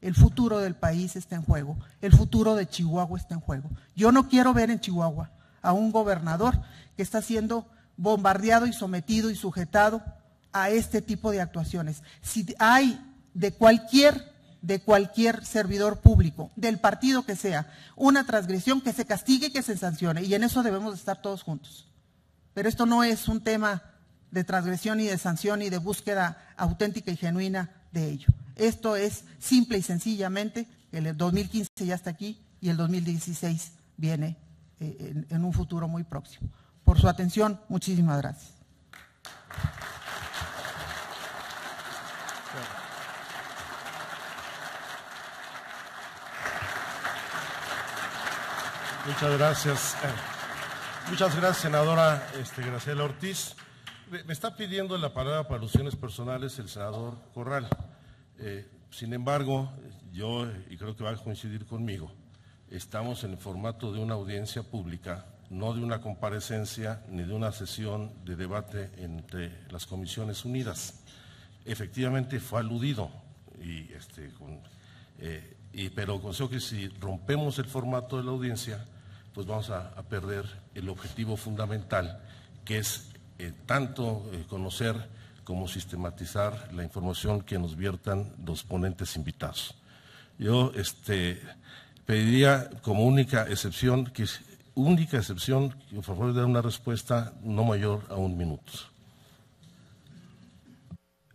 El futuro del país está en juego, el futuro de Chihuahua está en juego. Yo no quiero ver en Chihuahua a un gobernador que está siendo bombardeado y sometido y sujetado a este tipo de actuaciones. Si hay de cualquier servidor público, del partido que sea, una transgresión, que se castigue, que se sancione, y en eso debemos estar todos juntos. Pero esto no es un tema de transgresión y de sanción y de búsqueda auténtica y genuina de ello. Esto es simple y sencillamente que el 2015 ya está aquí y el 2016 viene en un futuro muy próximo. Por su atención, muchísimas gracias. Muchas gracias. Muchas gracias, senadora Graciela Ortiz. Me está pidiendo la palabra para alusiones personales el senador Corral. Sin embargo, yo, y creo que va a coincidir conmigo, estamos en el formato de una audiencia pública, no de una comparecencia ni de una sesión de debate entre las Comisiones Unidas. Efectivamente fue aludido, pero considero que si rompemos el formato de la audiencia, pues vamos a perder el objetivo fundamental, que es tanto conocer como sistematizar la información que nos viertan los ponentes invitados. Yo pediría como única excepción, que por favor de dar una respuesta no mayor a 1 minuto.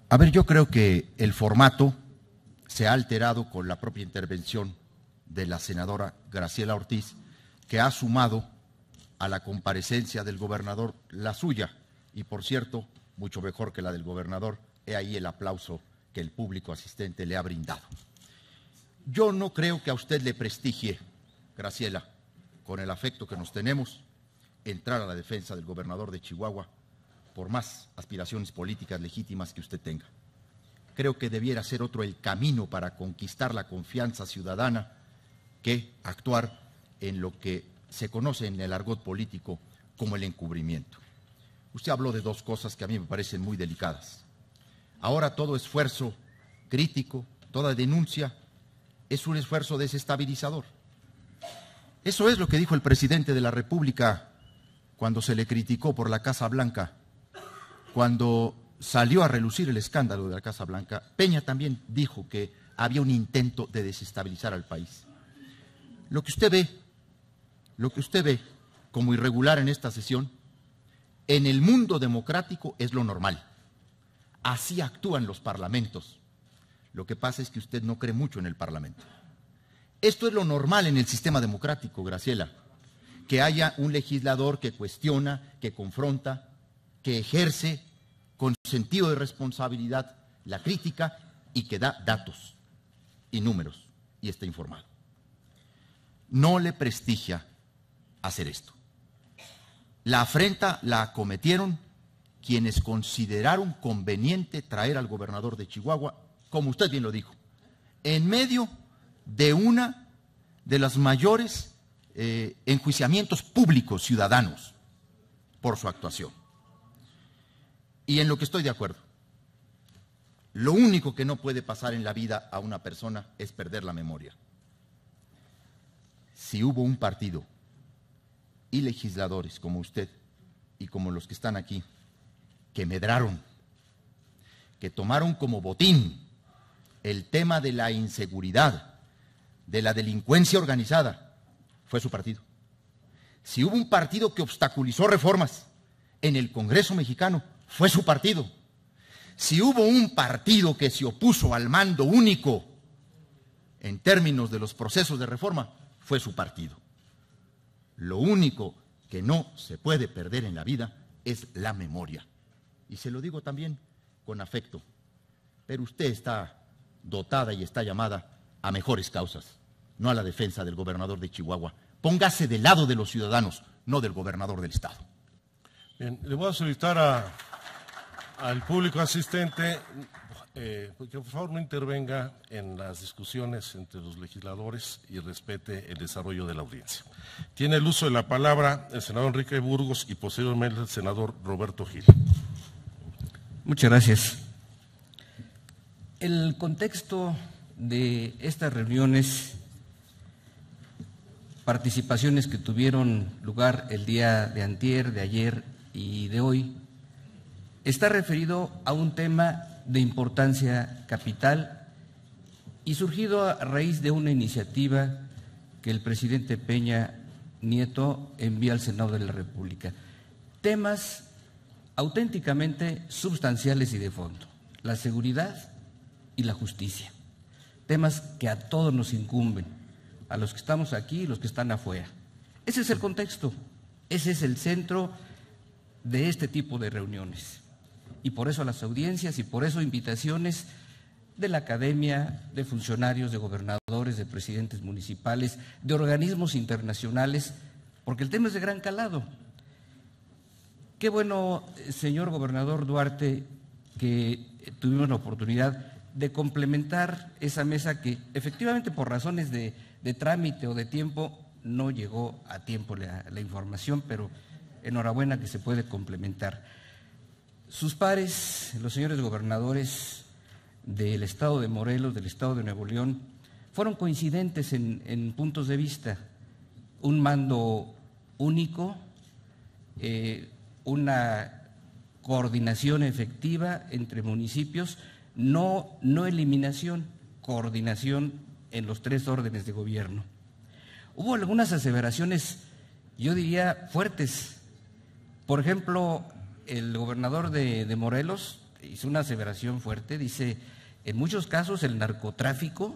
A ver, yo creo que el formato se ha alterado con la propia intervención de la senadora Graciela Ortiz, que ha sumado a la comparecencia del gobernador la suya, y por cierto, mucho mejor que la del gobernador. He ahí el aplauso que el público asistente le ha brindado. Yo no creo que a usted le prestigie, Graciela, con el afecto que nos tenemos, entrar a la defensa del gobernador de Chihuahua, por más aspiraciones políticas legítimas que usted tenga. Creo que debiera ser otro el camino para conquistar la confianza ciudadana que actuar en lo que se conoce en el argot político como el encubrimiento. Usted habló de 2 cosas que a mí me parecen muy delicadas. Ahora todo esfuerzo crítico, toda denuncia, es un esfuerzo desestabilizador. Eso es lo que dijo el presidente de la República cuando se le criticó por la Casa Blanca. Cuando salió a relucir el escándalo de la Casa Blanca, Peña también dijo que había un intento de desestabilizar al país. Lo que usted ve como irregular en esta sesión, en el mundo democrático es lo normal. Así actúan los parlamentos. Lo que pasa es que usted no cree mucho en el Parlamento. Esto es lo normal en el sistema democrático, Graciela, que haya un legislador que cuestiona, que confronta, que ejerce con sentido de responsabilidad la crítica y que da datos y números y está informado. No le prestigia hacer esto. La afrenta la cometieron quienes consideraron conveniente traer al gobernador de Chihuahua, como usted bien lo dijo, en medio de una de las mayores enjuiciamientos públicos ciudadanos por su actuación. Y en lo que estoy de acuerdo, Lo único que no puede pasar en la vida a una persona es perder la memoria. Si hubo un partido y legisladores como usted y como los que están aquí, que medraron, que tomaron como botín el tema de la inseguridad, de la delincuencia organizada, fue su partido. Si hubo un partido que obstaculizó reformas en el Congreso mexicano, fue su partido. Si hubo un partido que se opuso al mando único en términos de los procesos de reforma, fue su partido. Lo único que no se puede perder en la vida es la memoria. Y se lo digo también con afecto, pero usted está dotada y está llamada a mejores causas, no a la defensa del gobernador de Chihuahua. Póngase del lado de los ciudadanos, no del gobernador del estado. Bien, le voy a solicitar al público asistente que por favor no intervenga en las discusiones entre los legisladores y respete el desarrollo de la audiencia. Tiene el uso de la palabra el senador Enrique Burgos y posteriormente el senador Roberto Gil. Muchas gracias. El contexto de estas reuniones, participaciones que tuvieron lugar el día de antier, de ayer y de hoy, está referido a un tema de importancia capital y surgido a raíz de una iniciativa que el presidente Peña Nieto envía al Senado de la República. Temas auténticamente sustanciales y de fondo: la seguridad y la justicia. Temas que a todos nos incumben, a los que estamos aquí y los que están afuera. Ese es el contexto, ese es el centro de este tipo de reuniones. Y por eso las audiencias y por eso invitaciones de la academia, de funcionarios, de gobernadores, de presidentes municipales, de organismos internacionales, porque el tema es de gran calado. Qué bueno, señor gobernador Duarte, que tuvimos la oportunidad de complementar esa mesa que efectivamente por razones de trámite o de tiempo no llegó a tiempo la información, pero enhorabuena que se puede complementar. Sus pares, los señores gobernadores del estado de Morelos, del estado de Nuevo León, fueron coincidentes en puntos de vista. Un mando único, una coordinación efectiva entre municipios, no eliminación, coordinación en los tres órdenes de gobierno. Hubo algunas aseveraciones, yo diría, fuertes. Por ejemplo, el gobernador de Morelos hizo una aseveración fuerte, dice: en muchos casos el narcotráfico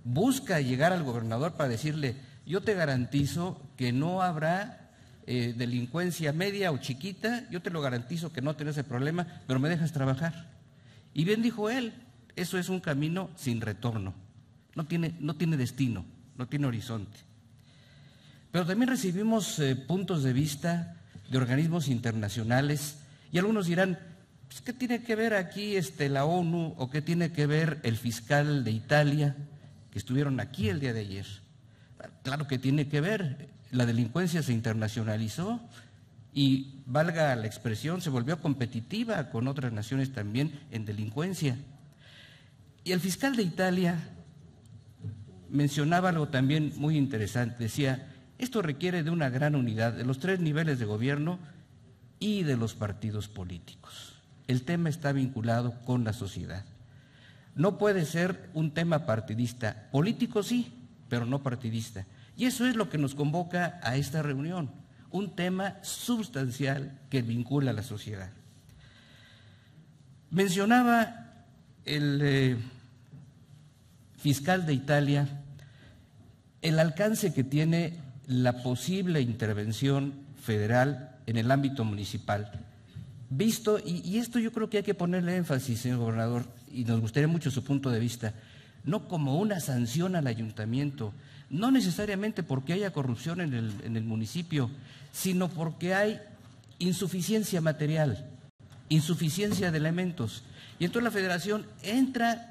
busca llegar al gobernador para decirle: yo te garantizo que no habrá delincuencia media o chiquita, yo te lo garantizo que no tenés ese problema, pero me dejas trabajar. Y bien dijo él, eso es un camino sin retorno, no tiene destino, no tiene horizonte. Pero también recibimos puntos de vista de organismos internacionales, y algunos dirán: pues, ¿qué tiene que ver aquí la ONU o qué tiene que ver el fiscal de Italia que estuvieron aquí el día de ayer? Claro que tiene que ver, la delincuencia se internacionalizó y, valga la expresión, se volvió competitiva con otras naciones también en delincuencia. Y el fiscal de Italia mencionaba algo también muy interesante, decía: esto requiere de una gran unidad de los tres niveles de gobierno y de los partidos políticos. El tema está vinculado con la sociedad. No puede ser un tema partidista, político sí, pero no partidista. Y eso es lo que nos convoca a esta reunión, un tema sustancial que vincula a la sociedad. Mencionaba el fiscal de Italia el alcance que tiene la posible intervención federal en el ámbito municipal, visto, y esto yo creo que hay que ponerle énfasis, señor gobernador, y nos gustaría mucho su punto de vista, no como una sanción al ayuntamiento, no necesariamente porque haya corrupción en el municipio, sino porque hay insuficiencia material, insuficiencia de elementos, y entonces la federación entra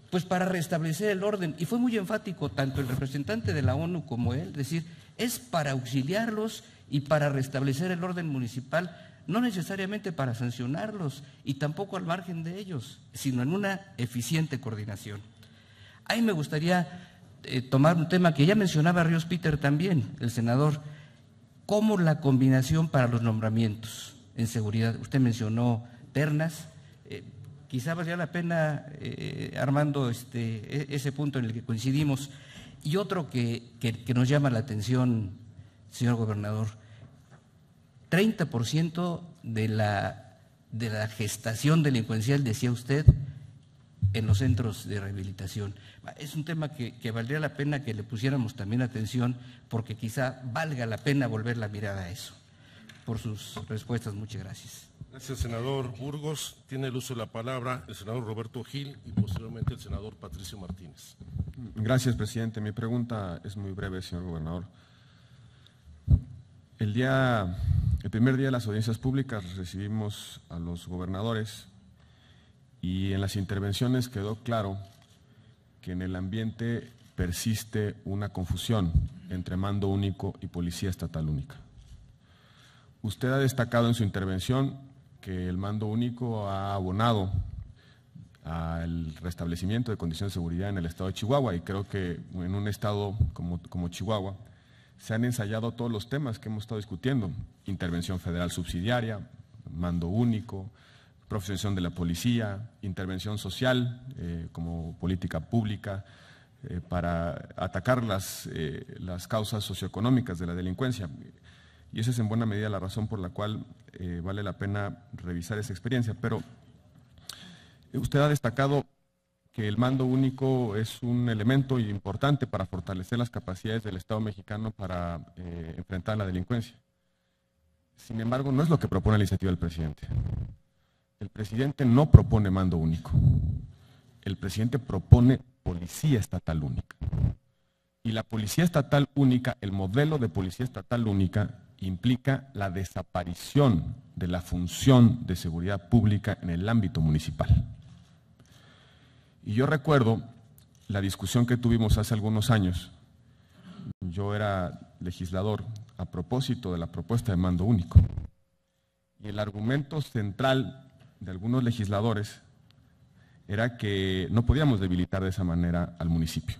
pues para restablecer el orden, y fue muy enfático tanto el representante de la ONU como él, decir, es para auxiliarlos y para restablecer el orden municipal, no necesariamente para sancionarlos y tampoco al margen de ellos, sino en una eficiente coordinación. Ahí me gustaría tomar un tema que ya mencionaba Ríos Peter también, el senador, como la combinación para los nombramientos en seguridad. Usted mencionó ternas, quizá valía la pena, Armando, ese punto en el que coincidimos. Y otro que nos llama la atención, señor gobernador, 30% de la gestación delincuencial, decía usted, en los centros de rehabilitación. Es un tema que valdría la pena que le pusiéramos también atención, porque quizá valga la pena volver la mirada a eso. Por sus respuestas, muchas gracias. Gracias, senador Burgos. Tiene el uso de la palabra el senador Roberto Gil y posteriormente el senador Patricio Martínez. Gracias, presidente. Mi pregunta es muy breve, señor gobernador. El primer día de las audiencias públicas recibimos a los gobernadores y en las intervenciones quedó claro que en el ambiente persiste una confusión entre mando único y policía estatal única. Usted ha destacado en su intervención que el mando único ha abonado al restablecimiento de condiciones de seguridad en el estado de Chihuahua, y creo que en un estado como Chihuahua se han ensayado todos los temas que hemos estado discutiendo: intervención federal subsidiaria, mando único, profesionalización de la policía, intervención social como política pública para atacar las causas socioeconómicas de la delincuencia. Y esa es en buena medida la razón por la cual vale la pena revisar esa experiencia. Pero usted ha destacado que el mando único es un elemento importante para fortalecer las capacidades del Estado mexicano para enfrentar la delincuencia. Sin embargo, no es lo que propone la iniciativa del presidente. El presidente no propone mando único. El presidente propone policía estatal única. Y la policía estatal única, el modelo de policía estatal única, implica la desaparición de la función de seguridad pública en el ámbito municipal. Y yo recuerdo la discusión que tuvimos hace algunos años. Yo era legislador a propósito de la propuesta de mando único. Y el argumento central de algunos legisladores era que no podíamos debilitar de esa manera al municipio.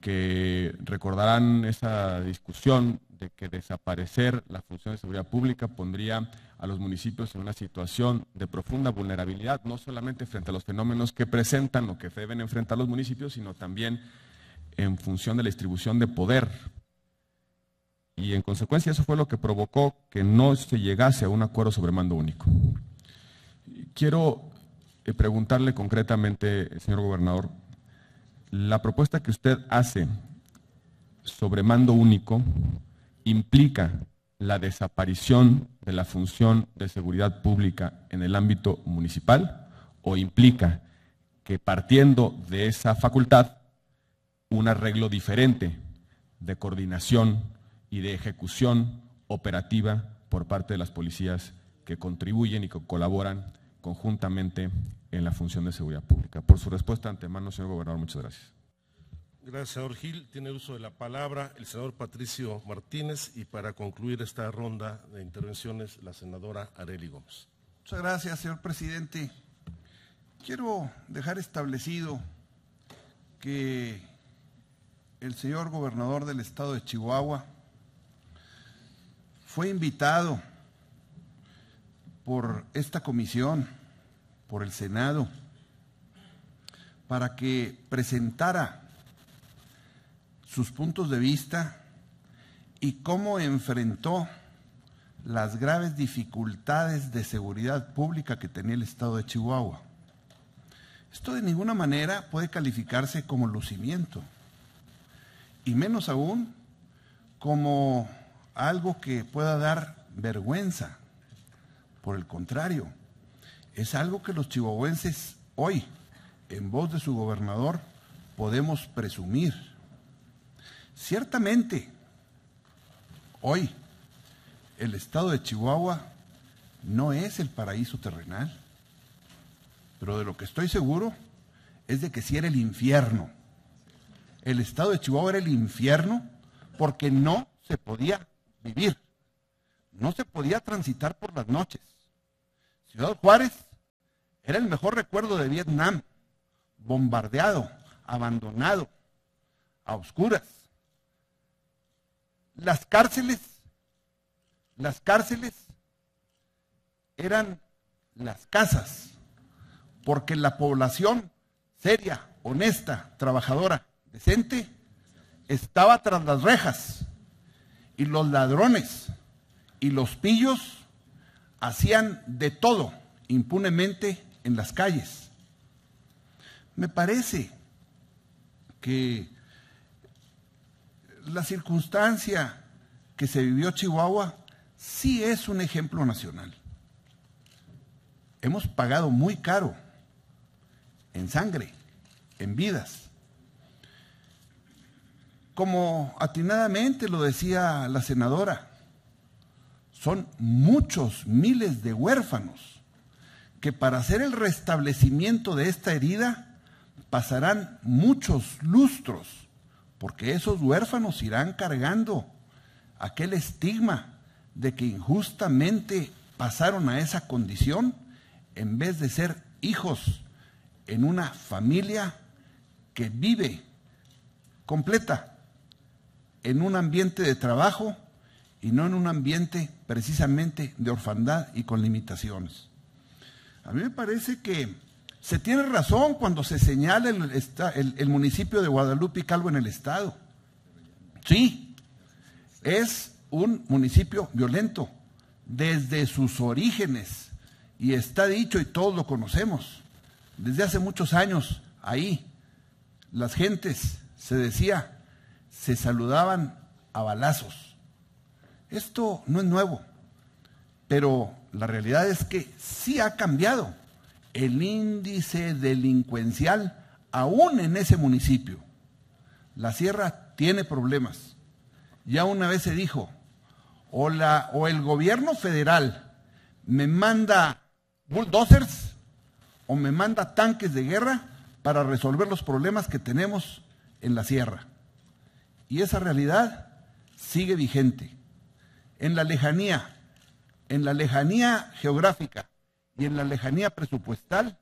Que recordarán esa discusión de que desaparecer la función de seguridad pública pondría a los municipios en una situación de profunda vulnerabilidad, no solamente frente a los fenómenos que presentan o que deben enfrentar los municipios, sino también en función de la distribución de poder. Y en consecuencia eso fue lo que provocó que no se llegase a un acuerdo sobre mando único. Quiero preguntarle concretamente, señor gobernador, la propuesta que usted hace sobre mando único implica la desaparición de la función de seguridad pública en el ámbito municipal, o implica que, partiendo de esa facultad, un arreglo diferente de coordinación y de ejecución operativa por parte de las policías que contribuyen y que colaboran conjuntamente en la función de seguridad pública. Por su respuesta antemano, señor gobernador, muchas gracias. Gracias, senador Gil. Tiene uso de la palabra el senador Patricio Martínez y para concluir esta ronda de intervenciones, la senadora Arely Gómez. Muchas gracias, señor presidente. Quiero dejar establecido que el señor gobernador del estado de Chihuahua fue invitado por esta comisión, por el Senado, para que presentara sus puntos de vista y cómo enfrentó las graves dificultades de seguridad pública que tenía el estado de Chihuahua. Esto de ninguna manera puede calificarse como lucimiento, y menos aún como algo que pueda dar vergüenza. Por el contrario, es algo que los chihuahuenses hoy, en voz de su gobernador, podemos presumir. Ciertamente, hoy el estado de Chihuahua no es el paraíso terrenal, pero de lo que estoy seguro es de que sí era el infierno. El estado de Chihuahua era el infierno porque no se podía vivir. no se podía transitar por las noches. Ciudad Juárez era el mejor recuerdo de Vietnam, bombardeado, abandonado, a oscuras. Las cárceles eran las casas, porque la población seria, honesta, trabajadora, decente, estaba tras las rejas, y los ladrones y los pillos hacían de todo impunemente en las calles. Me parece que la circunstancia que se vivió Chihuahua sí es un ejemplo nacional. Hemos pagado muy caro en sangre, en vidas. Como atinadamente lo decía la senadora, son muchos miles de huérfanos que para hacer el restablecimiento de esta herida pasarán muchos lustros, porque esos huérfanos irán cargando aquel estigma de que injustamente pasaron a esa condición en vez de ser hijos en una familia que vive completa en un ambiente de trabajo y no en un ambiente precisamente de orfandad y con limitaciones. A mí me parece que se tiene razón cuando se señala el municipio de Guadalupe y Calvo en el estado. Sí, es un municipio violento desde sus orígenes, y está dicho y todos lo conocemos. Desde hace muchos años ahí las gentes, se decía, se saludaban a balazos. Esto no es nuevo, pero la realidad es que sí ha cambiado el índice delincuencial aún en ese municipio. La sierra tiene problemas. Ya una vez se dijo, o el gobierno federal me manda bulldozers o me manda tanques de guerra para resolver los problemas que tenemos en la sierra. Y esa realidad sigue vigente. En la lejanía geográfica y en la lejanía presupuestal,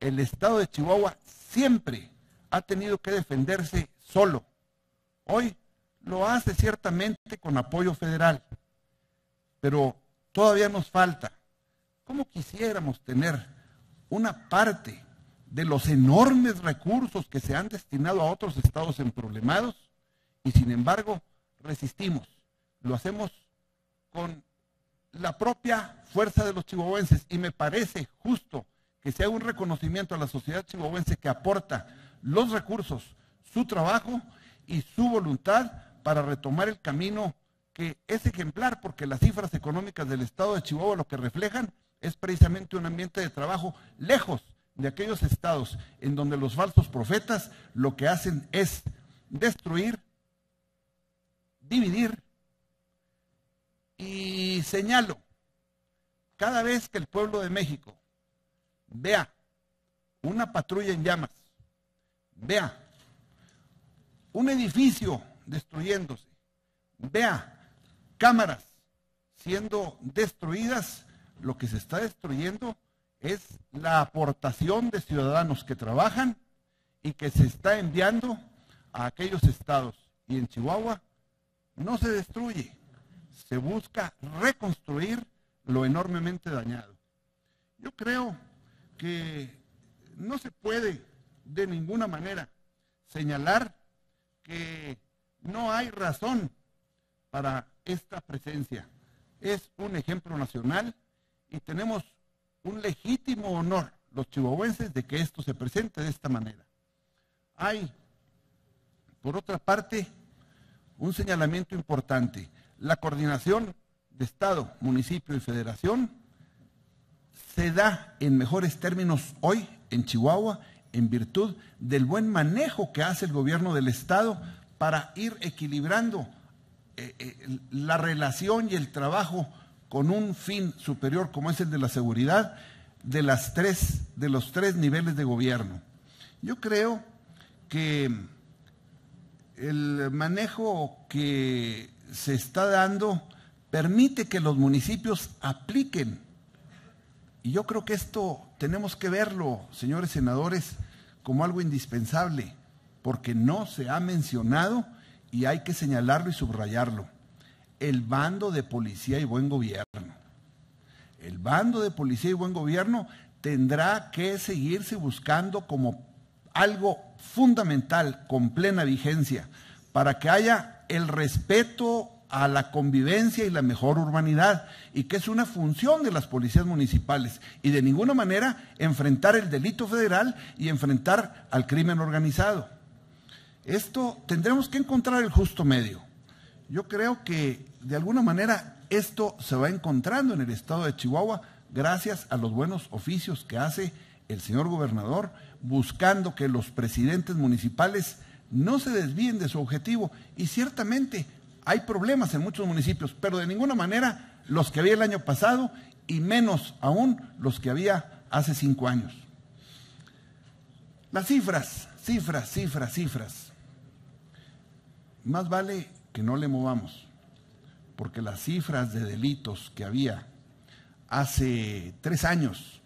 el estado de Chihuahua siempre ha tenido que defenderse solo. Hoy lo hace ciertamente con apoyo federal, pero todavía nos falta. ¿Cómo quisiéramos tener una parte de los enormes recursos que se han destinado a otros estados emproblemados y sin embargo resistimos? Lo hacemos con la propia fuerza de los chihuahuenses y me parece justo que se haga un reconocimiento a la sociedad chihuahuense que aporta los recursos, su trabajo y su voluntad para retomar el camino que es ejemplar, porque las cifras económicas del estado de Chihuahua lo que reflejan es precisamente un ambiente de trabajo lejos de aquellos estados en donde los falsos profetas lo que hacen es destruir, dividir. Y señalo, cada vez que el pueblo de México vea una patrulla en llamas, vea un edificio destruyéndose, vea cámaras siendo destruidas, lo que se está destruyendo es la aportación de ciudadanos que trabajan y que se está enviando a aquellos estados. Y en Chihuahua no se destruye, se busca reconstruir lo enormemente dañado. Yo creo que no se puede de ninguna manera señalar que no hay razón para esta presencia. Es un ejemplo nacional y tenemos un legítimo honor, los chihuahuenses, de que esto se presente de esta manera. Hay, por otra parte, un señalamiento importante. La coordinación de Estado, municipio y federación se da en mejores términos hoy en Chihuahua en virtud del buen manejo que hace el gobierno del Estado para ir equilibrando la relación y el trabajo con un fin superior como es el de la seguridad de los tres niveles de gobierno. Yo creo que el manejo que se está dando permite que los municipios apliquen. Y yo creo que esto tenemos que verlo, señores senadores, como algo indispensable, porque no se ha mencionado y hay que señalarlo y subrayarlo. El bando de policía y buen gobierno. El bando de policía y buen gobierno tendrá que seguirse buscando como algo fundamental, con plena vigencia, para que haya el respeto a la convivencia y la mejor urbanidad, y que es una función de las policías municipales, y de ninguna manera enfrentar el delito federal y enfrentar al crimen organizado. Esto tendremos que encontrar el justo medio. Yo creo que de alguna manera esto se va encontrando en el estado de Chihuahua gracias a los buenos oficios que hace el señor gobernador, buscando que los presidentes municipales no se desvíen de su objetivo. Y ciertamente hay problemas en muchos municipios, pero de ninguna manera los que había el año pasado y menos aún los que había hace 5 años. Las cifras. Más vale que no le movamos, porque las cifras de delitos que había hace 3 años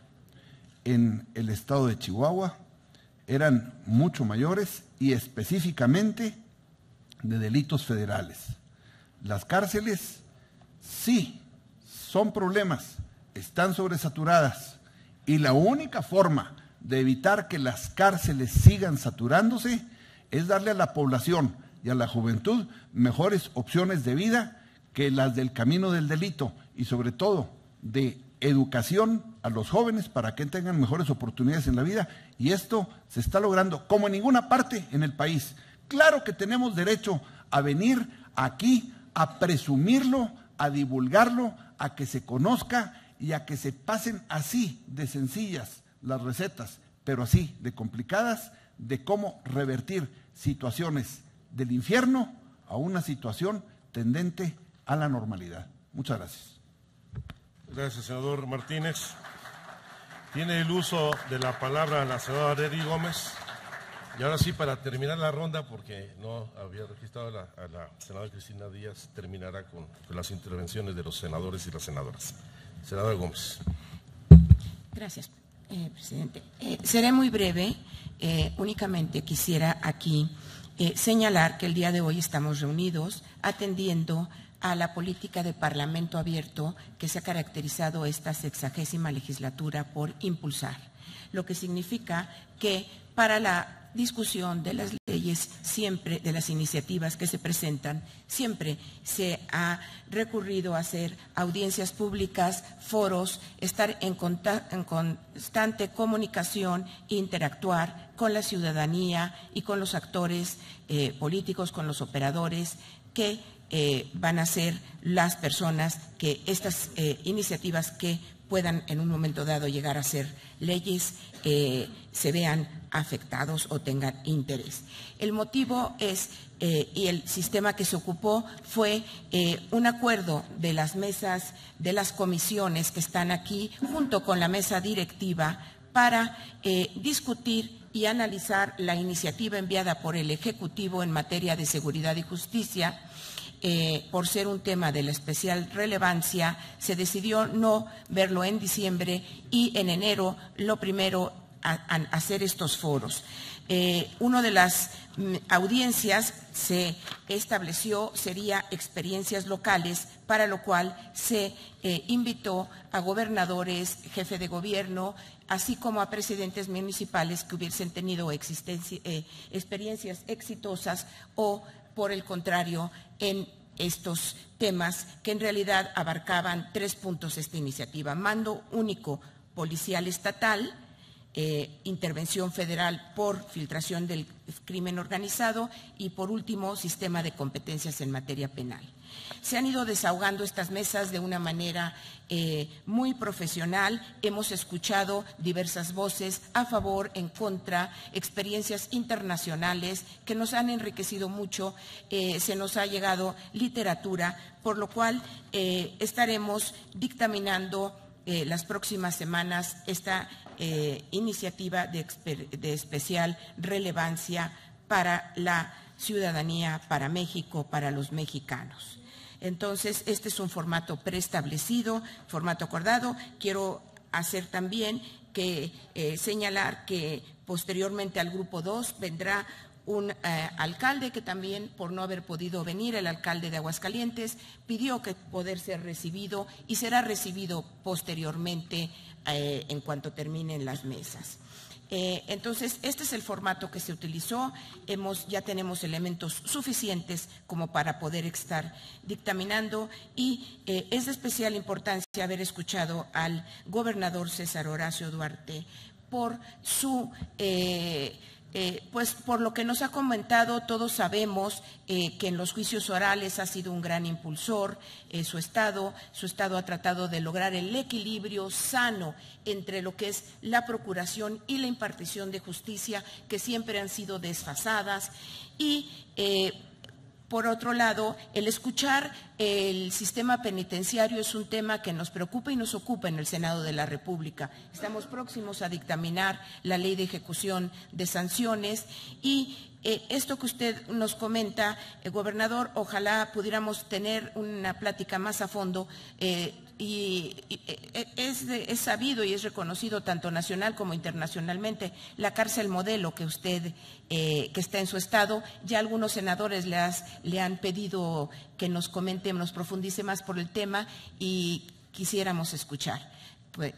en el estado de Chihuahua eran mucho mayores, y específicamente de delitos federales. Las cárceles sí son problemas, están sobresaturadas, y la única forma de evitar que las cárceles sigan saturándose es darle a la población y a la juventud mejores opciones de vida que las del camino del delito, y sobre todo de educación a los jóvenes para que tengan mejores oportunidades en la vida, y esto se está logrando como en ninguna parte en el país. Claro que tenemos derecho a venir aquí a presumirlo, a divulgarlo, a que se conozca y a que se pasen así de sencillas las recetas, pero así de complicadas, de cómo revertir situaciones del infierno a una situación tendente a la normalidad. Muchas gracias. Gracias, senador Martínez. Tiene el uso de la palabra la senadora Arely Gómez. Y ahora sí, para terminar la ronda, porque no había registrado a la senadora Cristina Díaz, terminará con las intervenciones de los senadores y las senadoras. Senadora Gómez. Gracias, presidente. Seré muy breve. Únicamente quisiera aquí señalar que el día de hoy estamos reunidos atendiendo a la política de Parlamento abierto que se ha caracterizado esta 60ª legislatura por impulsar, lo que significa que para la discusión de las leyes, siempre de las iniciativas que se presentan, siempre se ha recurrido a hacer audiencias públicas, foros, estar en constante comunicación, interactuar con la ciudadanía y con los actores políticos, con los operadores que van a ser las personas que estas iniciativas que puedan en un momento dado llegar a ser leyes se vean afectados o tengan interés. El motivo es, y el sistema que se ocupó fue un acuerdo de las mesas, de las comisiones que están aquí, junto con la mesa directiva, para discutir y analizar la iniciativa enviada por el Ejecutivo en materia de seguridad y justicia. Por ser un tema de la especial relevancia, se decidió no verlo en diciembre y en enero lo primero a hacer estos foros. Una de las audiencias se estableció sería experiencias locales, para lo cual se invitó a gobernadores, jefe de gobierno, así como a presidentes municipales que hubiesen tenido experiencias exitosas o, por el contrario, en estos temas que en realidad abarcaban 3 puntos esta iniciativa: mando único policial estatal, intervención federal por filtración del crimen organizado y, por último, sistema de competencias en materia penal. Se han ido desahogando estas mesas de una manera muy profesional. Hemos escuchado diversas voces a favor, en contra, experiencias internacionales que nos han enriquecido mucho. Se nos ha llegado literatura, por lo cual estaremos dictaminando las próximas semanas esta iniciativa de especial relevancia para la ciudadanía, para México, para los mexicanos. Entonces, este es un formato preestablecido, formato acordado. Quiero hacer también que señalar que posteriormente al grupo 2 vendrá un alcalde que también, por no haber podido venir, el alcalde de Aguascalientes, pidió que poder ser recibido y será recibido posteriormente en cuanto terminen las mesas. Entonces, este es el formato que se utilizó. Ya tenemos elementos suficientes como para poder estar dictaminando y es de especial importancia haber escuchado al gobernador César Horacio Duarte por su… pues por lo que nos ha comentado. Todos sabemos que en los juicios orales ha sido un gran impulsor. Su estado ha tratado de lograr el equilibrio sano entre lo que es la procuración y la impartición de justicia, que siempre han sido desfasadas, y por otro lado, el escuchar el sistema penitenciario es un tema que nos preocupa y nos ocupa en el Senado de la República. Estamos próximos a dictaminar la ley de ejecución de sanciones y esto que usted nos comenta, gobernador, ojalá pudiéramos tener una plática más a fondo. Es sabido y es reconocido tanto nacional como internacionalmente la cárcel modelo que usted que está en su estado. Ya algunos senadores le han pedido que nos comente, nos profundice más por el tema y quisiéramos escuchar.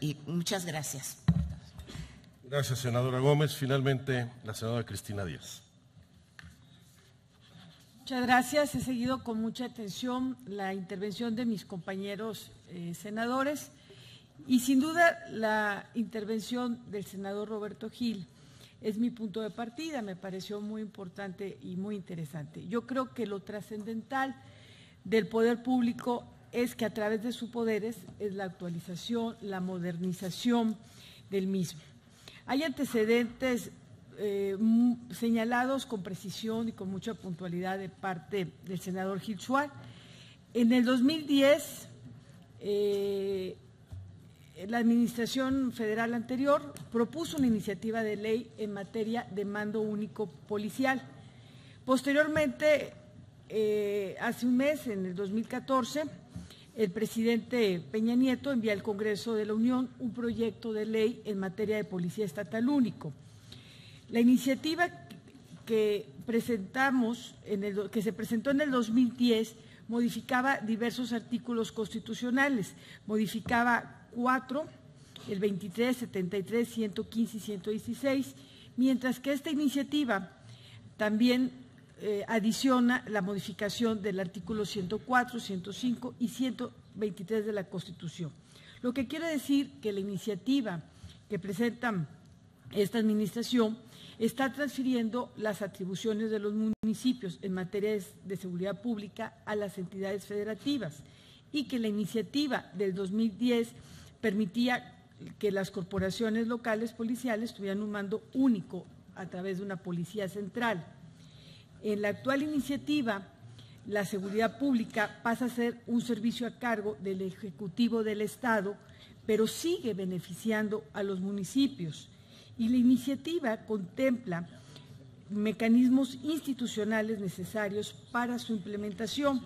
Y muchas gracias. Gracias, senadora Gómez. Finalmente, la senadora Cristina Díaz. Muchas gracias. He seguido con mucha atención la intervención de mis compañeros senadores y sin duda la intervención del senador Roberto Gil es mi punto de partida. Me pareció muy importante y muy interesante. Yo creo que lo trascendental del poder público es que a través de sus poderes es la actualización, la modernización del mismo. Hay antecedentes señalados con precisión y con mucha puntualidad de parte del senador Gil Suárez. En el 2010, la administración federal anterior propuso una iniciativa de ley en materia de mando único policial. Posteriormente, hace un mes, en el 2014, el presidente Peña Nieto envía al Congreso de la Unión un proyecto de ley en materia de policía estatal único. La iniciativa que se presentó en el 2010 modificaba diversos artículos constitucionales, modificaba 4, el 23, 73, 115 y 116, mientras que esta iniciativa también adiciona la modificación del artículo 104, 105 y 123 de la Constitución. Lo que quiere decir que la iniciativa que presenta esta administración está transfiriendo las atribuciones de los municipios en materia de seguridad pública a las entidades federativas y que la iniciativa del 2010 permitía que las corporaciones locales policiales tuvieran un mando único a través de una policía central. En la actual iniciativa, la seguridad pública pasa a ser un servicio a cargo del Ejecutivo del Estado, pero sigue beneficiando a los municipios. Y la iniciativa contempla mecanismos institucionales necesarios para su implementación,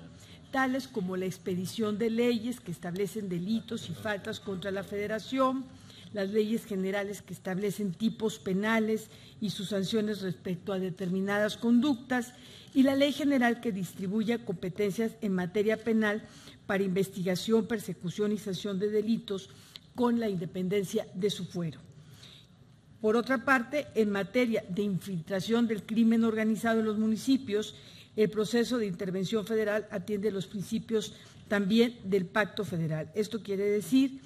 tales como la expedición de leyes que establecen delitos y faltas contra la Federación, las leyes generales que establecen tipos penales y sus sanciones respecto a determinadas conductas, y la ley general que distribuye competencias en materia penal para investigación, persecución y sanción de delitos con la independencia de su fuero. Por otra parte, en materia de infiltración del crimen organizado en los municipios, el proceso de intervención federal atiende los principios también del Pacto Federal. Esto quiere decir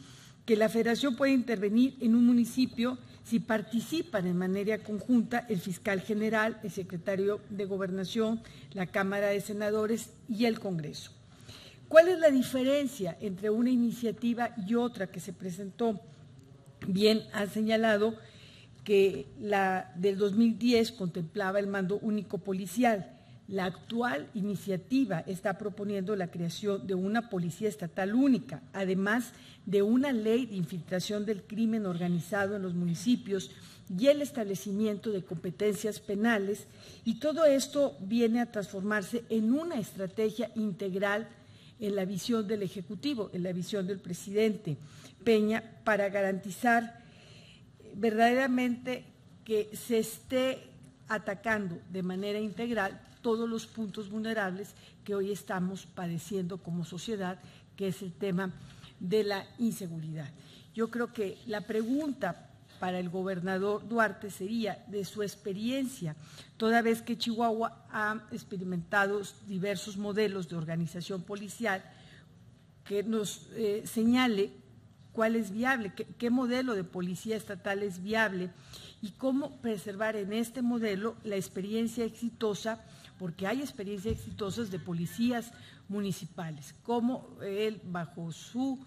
que la Federación puede intervenir en un municipio si participan en manera conjunta el fiscal general, el secretario de Gobernación, la Cámara de Senadores y el Congreso. ¿Cuál es la diferencia entre una iniciativa y otra que se presentó? Bien, han señalado que la del 2010 contemplaba el mando único policial. La actual iniciativa está proponiendo la creación de una policía estatal única, además de una ley de infiltración del crimen organizado en los municipios y el establecimiento de competencias penales, y todo esto viene a transformarse en una estrategia integral en la visión del Ejecutivo, en la visión del presidente Peña, para garantizar verdaderamente que se esté atacando de manera integral todos los puntos vulnerables que hoy estamos padeciendo como sociedad, que es el tema de la inseguridad. Yo creo que la pregunta para el gobernador Duarte sería, de su experiencia, toda vez que Chihuahua ha experimentado diversos modelos de organización policial, que nos señale cuál es viable, qué modelo de policía estatal es viable y cómo preservar en este modelo la experiencia exitosa, porque hay experiencias exitosas de policías municipales, cómo él, bajo su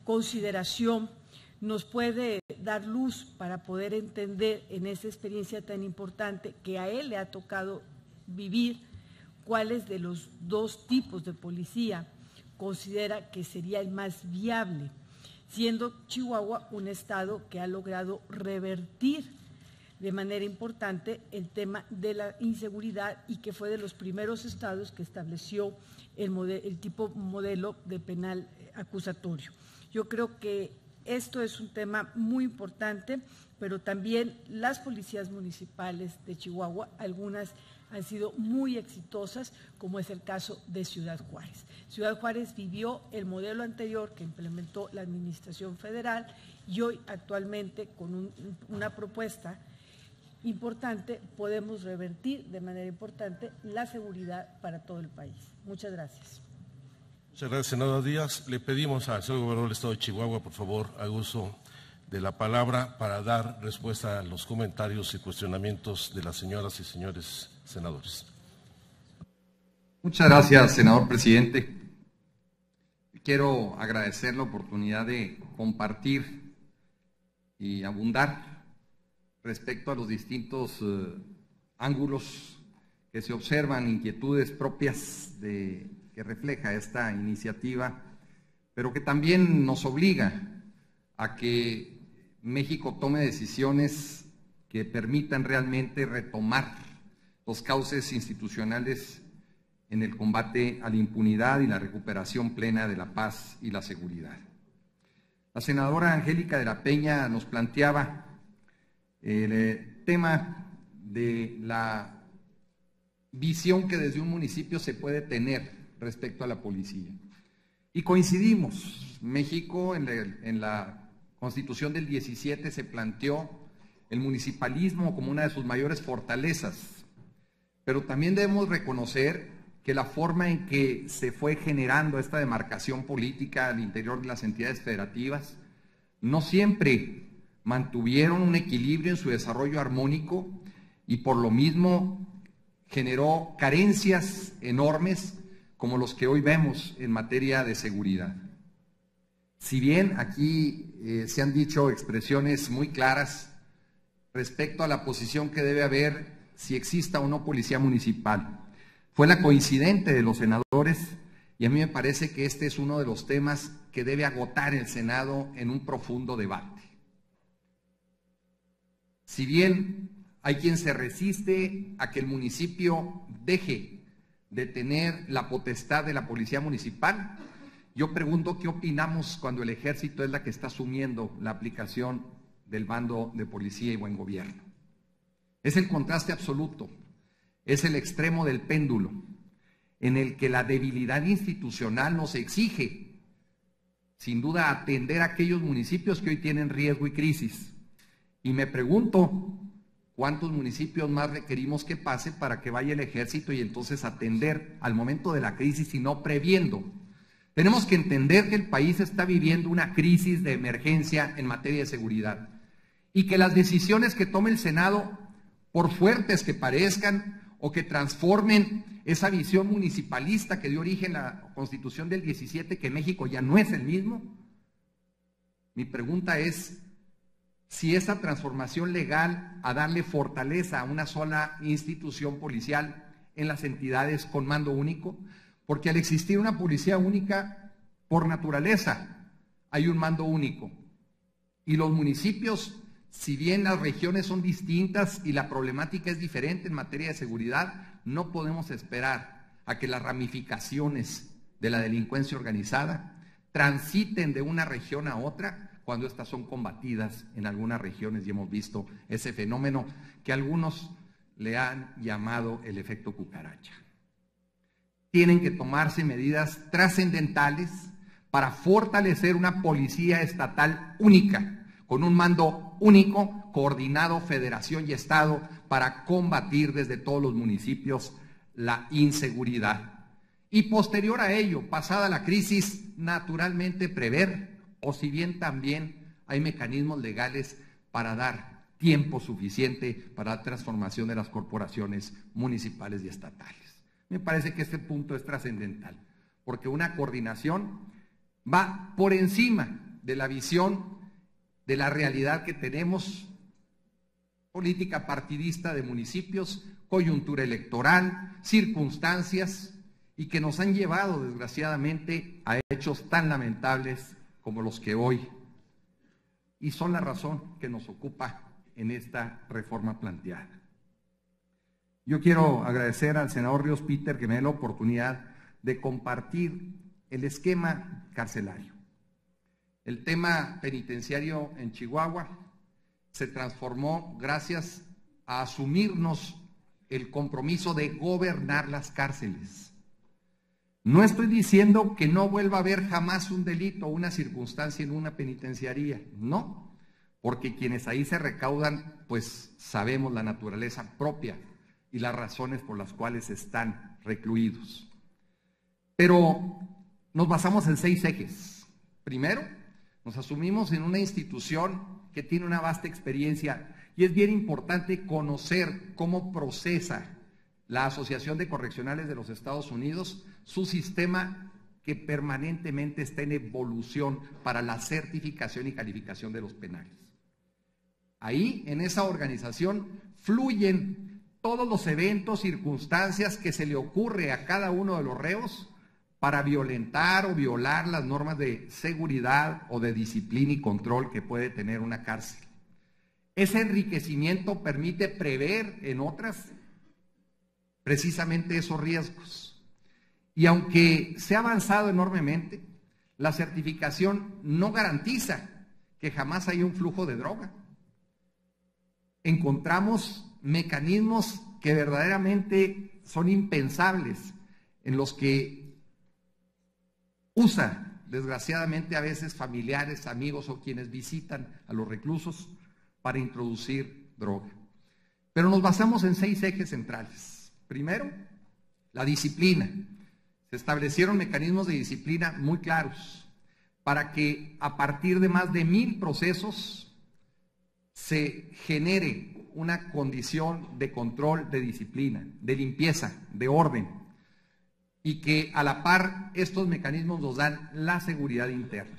consideración, nos puede dar luz para poder entender en esa experiencia tan importante que a él le ha tocado vivir, cuáles de los dos tipos de policía considera que sería el más viable, siendo Chihuahua un estado que ha logrado revertir de manera importante el tema de la inseguridad y que fue de los primeros estados que estableció el tipo modelo de penal acusatorio. Yo creo que esto es un tema muy importante, pero también las policías municipales de Chihuahua, algunas han sido muy exitosas, como es el caso de Ciudad Juárez. Ciudad Juárez vivió el modelo anterior que implementó la Administración Federal y hoy actualmente con una propuesta importante podemos revertir de manera importante la seguridad para todo el país. Muchas gracias. Muchas gracias, senador Díaz. Le pedimos al señor gobernador del Estado de Chihuahua, por favor, haga uso de la palabra para dar respuesta a los comentarios y cuestionamientos de las señoras y señores senadores. Muchas gracias, senador presidente. Quiero agradecer la oportunidad de compartir y abundar respecto a los distintos ángulos que se observan, inquietudes propias que refleja esta iniciativa, pero que también nos obliga a que México tome decisiones que permitan realmente retomar los cauces institucionales en el combate a la impunidad y la recuperación plena de la paz y la seguridad. La senadora Angélica de la Peña nos planteaba el tema de la visión que desde un municipio se puede tener respecto a la policía. Y coincidimos. México en la Constitución del 17 se planteó el municipalismo como una de sus mayores fortalezas, pero también debemos reconocer que la forma en que se fue generando esta demarcación política al interior de las entidades federativas no siempre mantuvieron un equilibrio en su desarrollo armónico y por lo mismo generó carencias enormes como los que hoy vemos en materia de seguridad. Si bien aquí se han dicho expresiones muy claras respecto a la posición que debe haber si exista o no policía municipal, fue la coincidente de los senadores y a mí me parece que este es uno de los temas que debe agotar el Senado en un profundo debate. Si bien hay quien se resiste a que el municipio deje de tener la potestad de la policía municipal, yo pregunto qué opinamos cuando el ejército es la que está asumiendo la aplicación del mando de policía y buen gobierno. Es el contraste absoluto, es el extremo del péndulo, en el que la debilidad institucional nos exige, sin duda, atender a aquellos municipios que hoy tienen riesgo y crisis. Y me pregunto, ¿cuántos municipios más requerimos que pase para que vaya el ejército y entonces atender al momento de la crisis y no previendo? Tenemos que entender que el país está viviendo una crisis de emergencia en materia de seguridad y que las decisiones que tome el Senado, por fuertes que parezcan o que transformen esa visión municipalista que dio origen a la Constitución del 17, que México ya no es el mismo, mi pregunta es si esa transformación legal a darle fortaleza a una sola institución policial en las entidades con mando único, porque al existir una policía única, por naturaleza, hay un mando único. Y los municipios, si bien las regiones son distintas y la problemática es diferente en materia de seguridad, no podemos esperar a que las ramificaciones de la delincuencia organizada transiten de una región a otra cuando estas son combatidas en algunas regiones, y hemos visto ese fenómeno que algunos le han llamado el efecto cucaracha. Tienen que tomarse medidas trascendentales para fortalecer una policía estatal única, con un mando único, coordinado, federación y estado, para combatir desde todos los municipios la inseguridad. Y posterior a ello, pasada la crisis, naturalmente prever, o si bien también hay mecanismos legales para dar tiempo suficiente para la transformación de las corporaciones municipales y estatales. Me parece que este punto es trascendental, porque una coordinación va por encima de la visión de la realidad que tenemos, política partidista de municipios, coyuntura electoral, circunstancias, y que nos han llevado desgraciadamente a hechos tan lamentables como los que hoy, y son la razón que nos ocupa en esta reforma planteada. Yo quiero agradecer al senador Ríos Peter que me dé la oportunidad de compartir el esquema carcelario. El tema penitenciario en Chihuahua se transformó gracias a asumirnos el compromiso de gobernar las cárceles. No estoy diciendo que no vuelva a haber jamás un delito o una circunstancia en una penitenciaría, no, porque quienes ahí se recaudan, pues sabemos la naturaleza propia y las razones por las cuales están recluidos. Pero nos basamos en 6 ejes. Primero, nos asumimos en una institución que tiene una vasta experiencia, y es bien importante conocer cómo procesa la Asociación de Correccionales de los Estados Unidos su sistema, que permanentemente está en evolución para la certificación y calificación de los penales. Ahí, en esa organización, fluyen todos los eventos, circunstancias que se le ocurre a cada uno de los reos para violentar o violar las normas de seguridad o de disciplina y control que puede tener una cárcel. Ese enriquecimiento permite prever en otras precisamente esos riesgos. Y aunque se ha avanzado enormemente, la certificación no garantiza que jamás haya un flujo de droga. Encontramos mecanismos que verdaderamente son impensables, en los que usan, desgraciadamente, a veces familiares, amigos o quienes visitan a los reclusos para introducir droga. Pero nos basamos en 6 ejes centrales. Primero, la disciplina. Se establecieron mecanismos de disciplina muy claros para que a partir de más de 1000 procesos se genere una condición de control, de disciplina, de limpieza, de orden, y que a la par estos mecanismos nos dan la seguridad interna.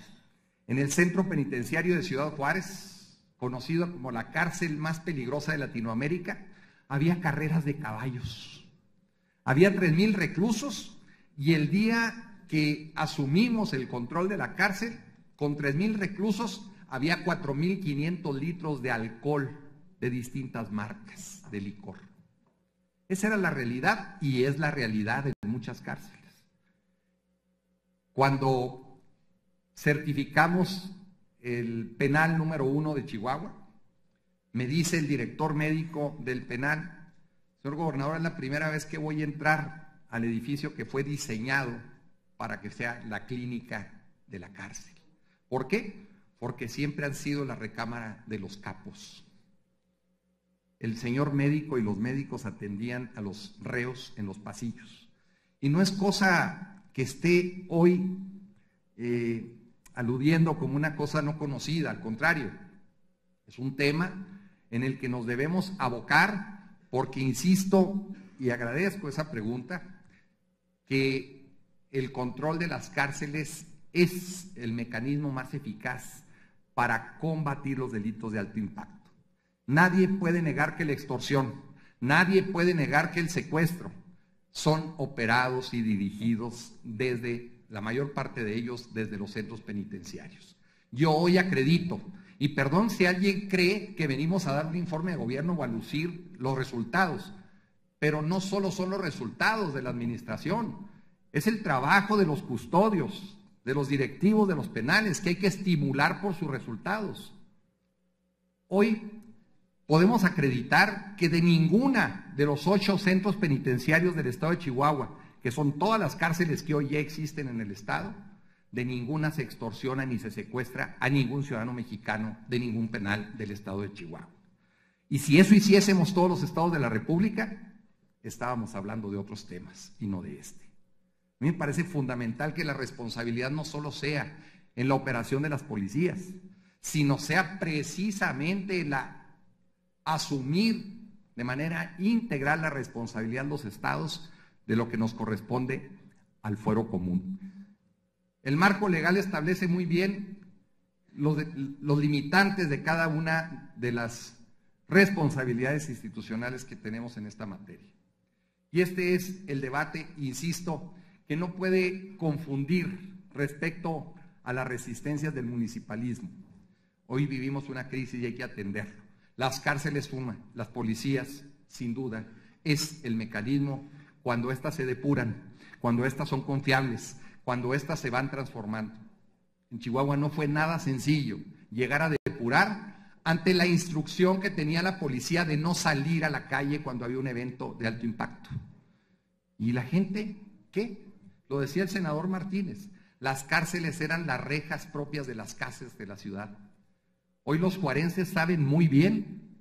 En el centro penitenciario de Ciudad Juárez, conocido como la cárcel más peligrosa de Latinoamérica, había carreras de caballos. Había 3000 reclusos, y el día que asumimos el control de la cárcel, con 3000 reclusos, había 4500 litros de alcohol de distintas marcas de licor. Esa era la realidad, y es la realidad en muchas cárceles. Cuando certificamos el penal número 1 de Chihuahua, me dice el director médico del penal: señor gobernador, es la primera vez que voy a entrar al edificio que fue diseñado para que sea la clínica de la cárcel. ¿Por qué? Porque siempre han sido la recámara de los capos. El señor médico y los médicos atendían a los reos en los pasillos. Y no es cosa que esté hoy aludiendo como una cosa no conocida, al contrario, es un tema en el que nos debemos abocar, porque insisto y agradezco esa pregunta, que el control de las cárceles es el mecanismo más eficaz para combatir los delitos de alto impacto. Nadie puede negar que la extorsión, nadie puede negar que el secuestro son operados y dirigidos desde, la mayor parte de ellos, desde los centros penitenciarios. Yo hoy acredito, y perdón si alguien cree que venimos a dar un informe de gobierno o a lucir los resultados, pero no solo son los resultados de la administración, Es el trabajo de los custodios, de los directivos de los penales, que hay que estimular por sus resultados. Hoy podemos acreditar que de ninguna de los 8 centros penitenciarios del estado de Chihuahua, que son todas las cárceles que hoy ya existen en el estado, de ninguna se extorsiona ni se secuestra a ningún ciudadano mexicano de ningún penal del estado de Chihuahua. Y si eso hiciésemos todos los estados de la República, estábamos hablando de otros temas y no de este. A mí me parece fundamental que la responsabilidad no solo sea en la operación de las policías, sino sea precisamente la asumir de manera integral la responsabilidad de los estados de lo que nos corresponde al fuero común. El marco legal establece muy bien los limitantes de cada una de las responsabilidades institucionales que tenemos en esta materia. Y este es el debate, insisto, que no puede confundir respecto a las resistencias del municipalismo. Hoy vivimos una crisis y hay que atenderlo. Las cárceles suman, las policías, sin duda, es el mecanismo cuando éstas se depuran, cuando éstas son confiables, cuando éstas se van transformando. En Chihuahua no fue nada sencillo llegar a depurar ante la instrucción que tenía la policía de no salir a la calle cuando había un evento de alto impacto. ¿Y la gente qué? Lo decía el senador Martínez, las cárceles eran las rejas propias de las casas de la ciudad. Hoy los juarenses saben muy bien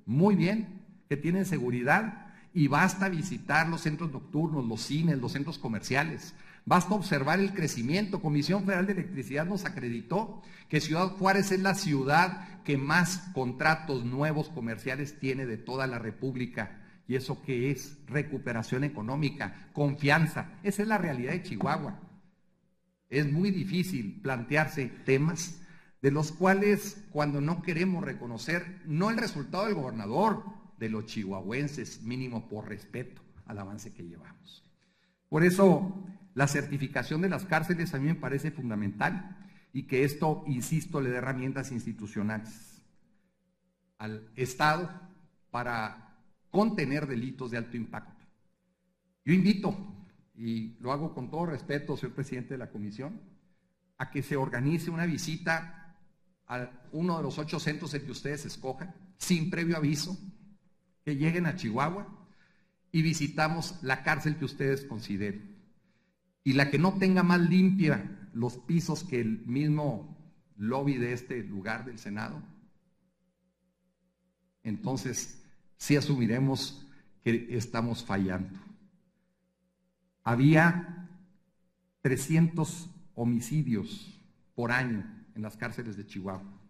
que tienen seguridad y basta visitar los centros nocturnos, los cines, los centros comerciales. Basta observar el crecimiento. Comisión Federal de Electricidad nos acreditó que Ciudad Juárez es la ciudad que más contratos nuevos comerciales tiene de toda la República. ¿Y eso qué es? Recuperación económica, confianza. Esa es la realidad de Chihuahua. Es muy difícil plantearse temas de los cuales, cuando no queremos reconocer, no el resultado del gobernador, de los chihuahuenses, mínimo por respeto al avance que llevamos. Por eso, la certificación de las cárceles a mí me parece fundamental y que esto, insisto, le dé herramientas institucionales al Estado para contener delitos de alto impacto. Yo invito, y lo hago con todo respeto, señor presidente de la comisión, a que se organice una visita a uno de los 8 centros en que ustedes escojan, sin previo aviso, que lleguen a Chihuahua y visitamos la cárcel que ustedes consideren. Y la que no tenga más limpia los pisos que el mismo lobby de este lugar del Senado, entonces sí asumiremos que estamos fallando. Había 300 homicidios por año en las cárceles de Chihuahua.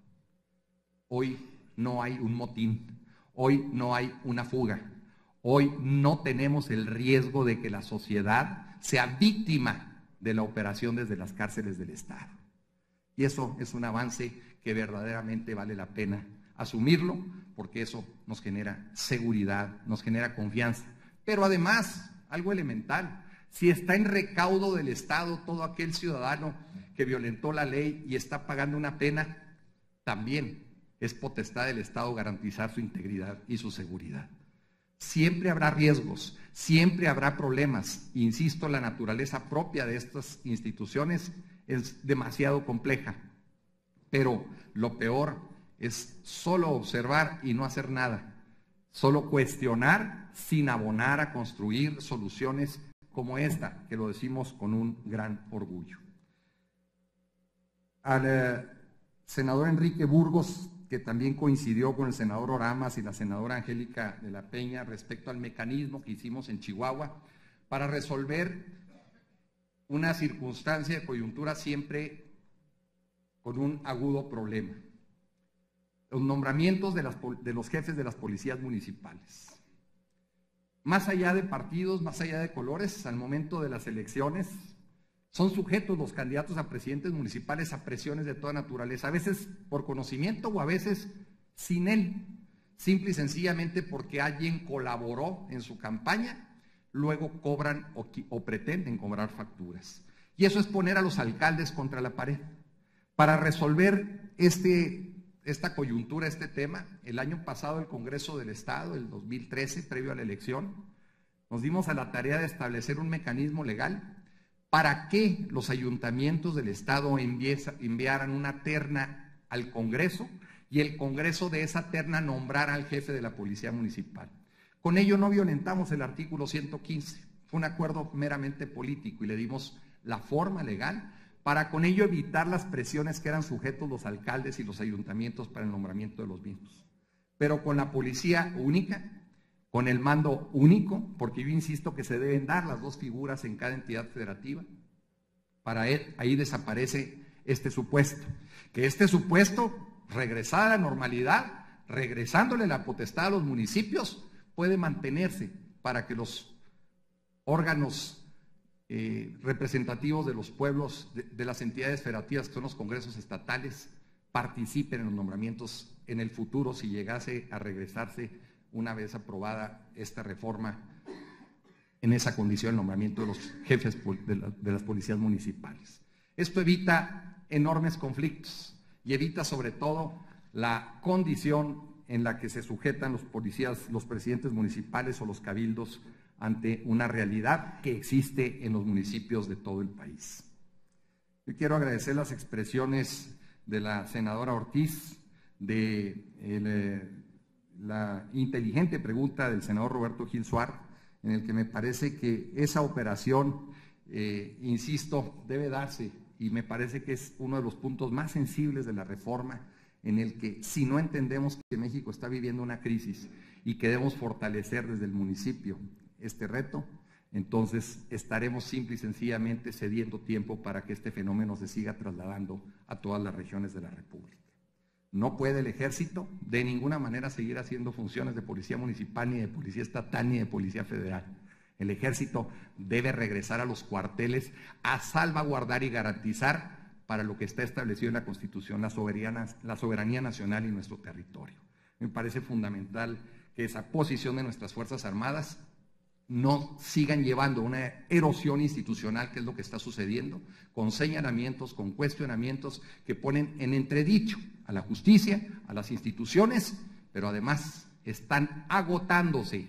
Hoy no hay un motín, hoy no hay una fuga, hoy no tenemos el riesgo de que la sociedad sea víctima de la operación desde las cárceles del Estado. Y eso es un avance que verdaderamente vale la pena asumirlo, porque eso nos genera seguridad, nos genera confianza. Pero además, algo elemental, si está en recaudo del Estado todo aquel ciudadano que violentó la ley y está pagando una pena, también es potestad del Estado garantizar su integridad y su seguridad. Siempre habrá riesgos, siempre habrá problemas. Insisto, la naturaleza propia de estas instituciones es demasiado compleja, pero lo peor es solo observar y no hacer nada, solo cuestionar sin abonar a construir soluciones como esta, que lo decimos con un gran orgullo. Al senador Enrique Burgos, que también coincidió con el senador Oramas y la senadora Angélica de la Peña respecto al mecanismo que hicimos en Chihuahua para resolver una circunstancia de coyuntura siempre con un agudo problema. Los nombramientos de los jefes de las policías municipales. Más allá de partidos, más allá de colores, al momento de las elecciones, son sujetos los candidatos a presidentes municipales a presiones de toda naturaleza, a veces por conocimiento o a veces sin él, simple y sencillamente porque alguien colaboró en su campaña, luego cobran o pretenden cobrar facturas. Y eso es poner a los alcaldes contra la pared. Para resolver esta coyuntura, este tema, el año pasado el Congreso del Estado, el 2013, previo a la elección, nos dimos a la tarea de establecer un mecanismo legal para que los ayuntamientos del Estado enviaran una terna al Congreso y el Congreso de esa terna nombrara al jefe de la Policía Municipal. Con ello no violentamos el artículo 115, fue un acuerdo meramente político y le dimos la forma legal para con ello evitar las presiones que eran sujetos los alcaldes y los ayuntamientos para el nombramiento de los mismos. Pero con la policía única, con el mando único, porque yo insisto que se deben dar las dos figuras en cada entidad federativa, ahí desaparece este supuesto. Que este supuesto, regresada a la normalidad, regresándole la potestad a los municipios, puede mantenerse para que los órganos representativos de los pueblos, de las entidades federativas, que son los congresos estatales, participen en los nombramientos en el futuro si llegase a regresarse una vez aprobada esta reforma en esa condición el nombramiento de los jefes de las policías municipales. Esto evita enormes conflictos y evita sobre todo la condición en la que se sujetan los policías, los presidentes municipales o los cabildos ante una realidad que existe en los municipios de todo el país. Yo quiero agradecer las expresiones de la senadora Ortiz, de la inteligente pregunta del senador Roberto Gil Suárez, en el que me parece que esa operación, insisto, debe darse, y me parece que es uno de los puntos más sensibles de la reforma, en el que si no entendemos que México está viviendo una crisis y que debemos fortalecer desde el municipio este reto, entonces estaremos simple y sencillamente cediendo tiempo para que este fenómeno se siga trasladando a todas las regiones de la República. No puede el ejército de ninguna manera seguir haciendo funciones de policía municipal, ni de policía estatal, ni de policía federal. El ejército debe regresar a los cuarteles a salvaguardar y garantizar para lo que está establecido en la Constitución, la soberanía nacional y nuestro territorio. Me parece fundamental que esa posición de nuestras Fuerzas Armadas no sigan llevando una erosión institucional, que es lo que está sucediendo, con señalamientos, con cuestionamientos que ponen en entredicho a la justicia, a las instituciones, pero además están agotándose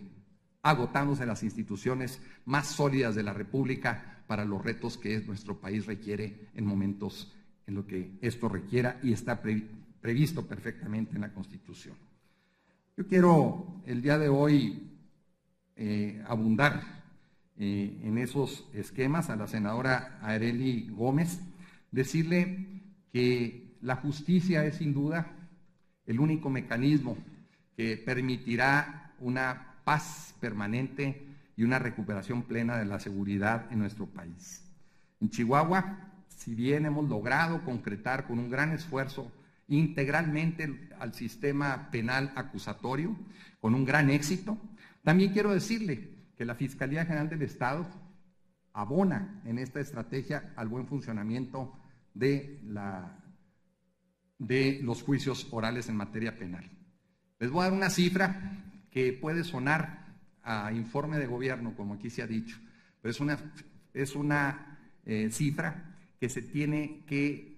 las instituciones más sólidas de la República para los retos que nuestro país requiere en momentos en los que esto requiera y está previsto perfectamente en la Constitución. Yo quiero el día de hoy abundar en esos esquemas a la senadora Arely Gómez, decirle que la justicia es sin duda el único mecanismo que permitirá una paz permanente y una recuperación plena de la seguridad en nuestro país. En Chihuahua, si bien hemos logrado concretar con un gran esfuerzo integralmente al sistema penal acusatorio, con un gran éxito, también quiero decirle que la Fiscalía General del Estado abona en esta estrategia al buen funcionamiento de los juicios orales en materia penal. Les voy a dar una cifra que puede sonar a informe de gobierno, como aquí se ha dicho, pero es una cifra que se tiene que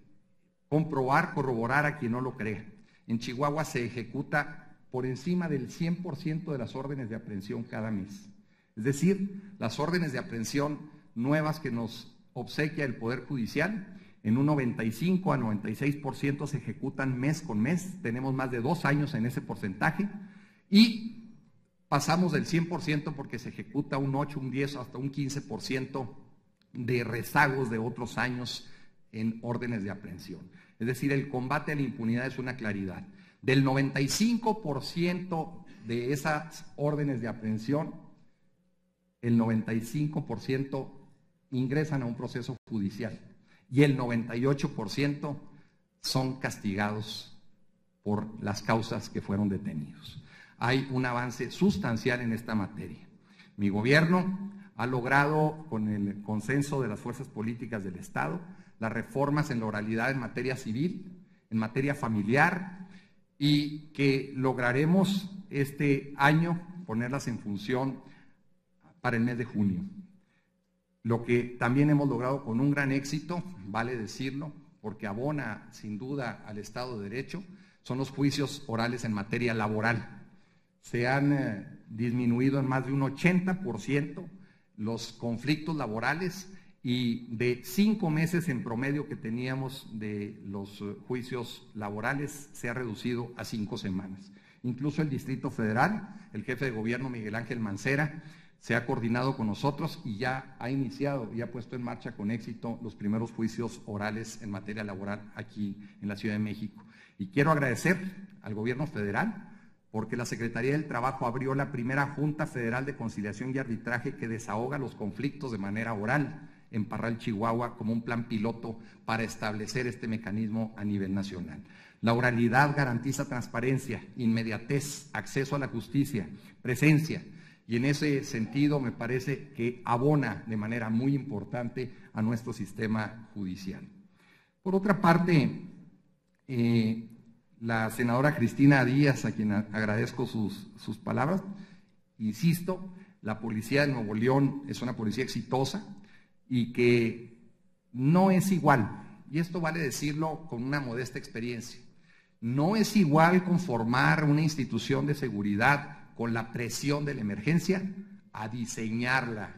comprobar, corroborar a quien no lo crea. En Chihuahua se ejecuta por encima del 100% de las órdenes de aprehensión cada mes. Es decir, las órdenes de aprehensión nuevas que nos obsequia el Poder Judicial, en un 95 a 96% se ejecutan mes con mes, tenemos más de 2 años en ese porcentaje, y pasamos del 100% porque se ejecuta un 8, un 10, hasta un 15% de rezagos de otros años en órdenes de aprehensión. Es decir, el combate a la impunidad es una claridad. Del 95% de esas órdenes de aprehensión, el 95% ingresan a un proceso judicial y el 98% son castigados por las causas que fueron detenidos. Hay un avance sustancial en esta materia. Mi gobierno ha logrado, con el consenso de las fuerzas políticas del Estado, las reformas en la oralidad en materia civil, en materia familiar, y que lograremos este año ponerlas en función para el mes de junio. Lo que también hemos logrado con un gran éxito, vale decirlo, porque abona sin duda al Estado de Derecho, son los juicios orales en materia laboral. Se han disminuido en más de un 80% los conflictos laborales y de 5 meses en promedio que teníamos de los juicios laborales se ha reducido a 5 semanas. Incluso el Distrito Federal, el jefe de gobierno Miguel Ángel Mancera, se ha coordinado con nosotros y ya ha iniciado y ha puesto en marcha con éxito los primeros juicios orales en materia laboral aquí en la Ciudad de México. Y quiero agradecer al gobierno federal porque la Secretaría del Trabajo abrió la primera Junta Federal de Conciliación y Arbitraje que desahoga los conflictos de manera oral en Parral, Chihuahua, como un plan piloto para establecer este mecanismo a nivel nacional. La oralidad garantiza transparencia, inmediatez, acceso a la justicia, presencia, y en ese sentido me parece que abona de manera muy importante a nuestro sistema judicial. Por otra parte, la senadora Cristina Díaz, a quien agradezco sus palabras, insisto, la policía de Nuevo León es una policía exitosa y que no es igual, y esto vale decirlo con una modesta experiencia, no es igual conformar una institución de seguridad con la presión de la emergencia a diseñarla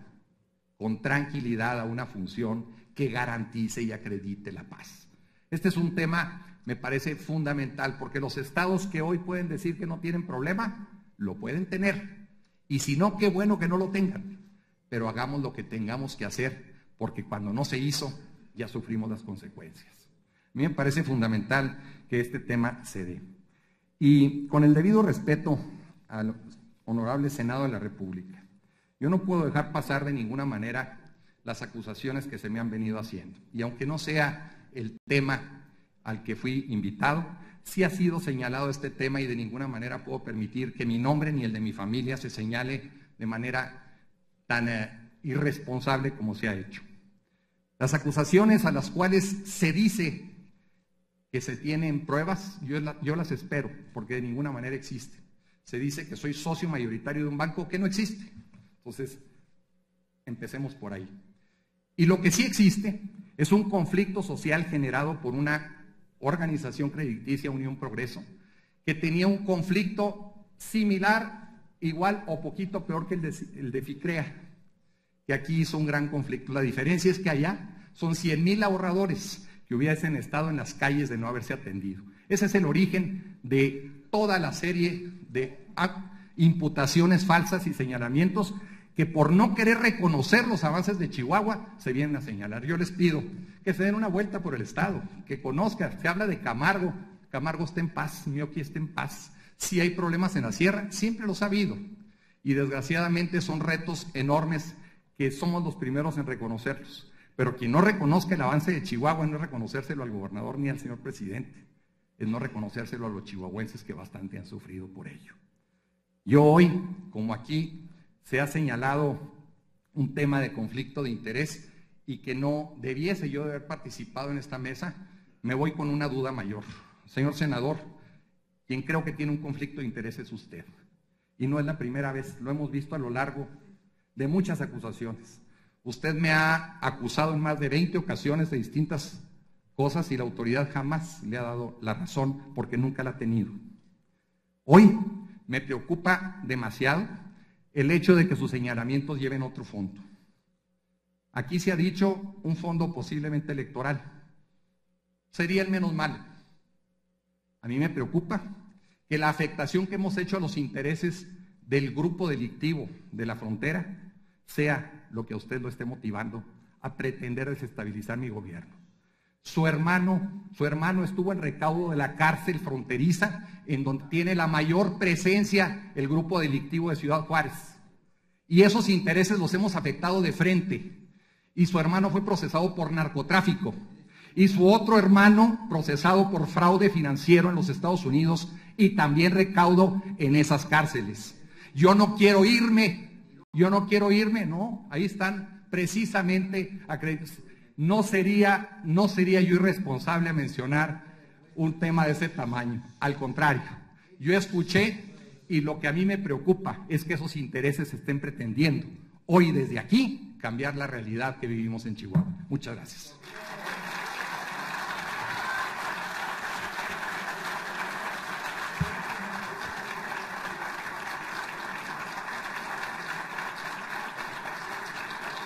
con tranquilidad a una función que garantice y acredite la paz. Este es un tema, me parece fundamental, porque los estados que hoy pueden decir que no tienen problema, lo pueden tener. Y si no, qué bueno que no lo tengan. Pero hagamos lo que tengamos que hacer, porque cuando no se hizo, ya sufrimos las consecuencias. A mí me parece fundamental que este tema se dé. Y con el debido respeto al honorable Senado de la República, yo no puedo dejar pasar de ninguna manera las acusaciones que se me han venido haciendo. Y aunque no sea el tema al que fui invitado, sí ha sido señalado este tema y de ninguna manera puedo permitir que mi nombre ni el de mi familia se señale de manera tan irresponsable como se ha hecho. Las acusaciones a las cuales se dice que se tienen pruebas, yo las espero, porque de ninguna manera existen. Se dice que soy socio mayoritario de un banco que no existe. Entonces, empecemos por ahí. Y lo que sí existe es un conflicto social generado por una organización crediticia, Unión Progreso, que tenía un conflicto similar, igual o poquito peor que el de FICREA, que aquí hizo un gran conflicto. La diferencia es que allá son 100,000 ahorradores que hubiesen estado en las calles de no haberse atendido. Ese es el origen de toda la serie de imputaciones falsas y señalamientos que por no querer reconocer los avances de Chihuahua se vienen a señalar. Yo les pido que se den una vuelta por el estado, que conozcan. Se habla de Camargo, Camargo está en paz, Mioqui está en paz. Si hay problemas en la sierra, siempre los ha habido. Y desgraciadamente son retos enormes que somos los primeros en reconocerlos. Pero quien no reconozca el avance de Chihuahua no es reconocérselo al gobernador ni al señor presidente, es no reconocérselo a los chihuahuenses que bastante han sufrido por ello. Yo hoy, como aquí se ha señalado un tema de conflicto de interés y que no debiese yo de haber participado en esta mesa, me voy con una duda mayor. Señor senador, quien creo que tiene un conflicto de interés es usted. Y no es la primera vez, lo hemos visto a lo largo de muchas acusaciones. Usted me ha acusado en más de 20 ocasiones de distintas cosas y la autoridad jamás le ha dado la razón porque nunca la ha tenido. Hoy me preocupa demasiado el hecho de que sus señalamientos lleven otro fondo. Aquí se ha dicho un fondo posiblemente electoral. Sería el menos malo. A mí me preocupa que la afectación que hemos hecho a los intereses del grupo delictivo de la frontera sea lo que a usted lo esté motivando a pretender desestabilizar mi gobierno. Su hermano estuvo en recaudo de la cárcel fronteriza, en donde tiene la mayor presencia el grupo delictivo de Ciudad Juárez. Y esos intereses los hemos afectado de frente. Y su hermano fue procesado por narcotráfico. Y su otro hermano procesado por fraude financiero en los Estados Unidos y también recaudo en esas cárceles. Yo no quiero irme, no, ahí están precisamente acreditados. No sería yo irresponsable mencionar un tema de ese tamaño. Al contrario, yo escuché y lo que a mí me preocupa es que esos intereses estén pretendiendo hoy desde aquí cambiar la realidad que vivimos en Chihuahua. Muchas gracias.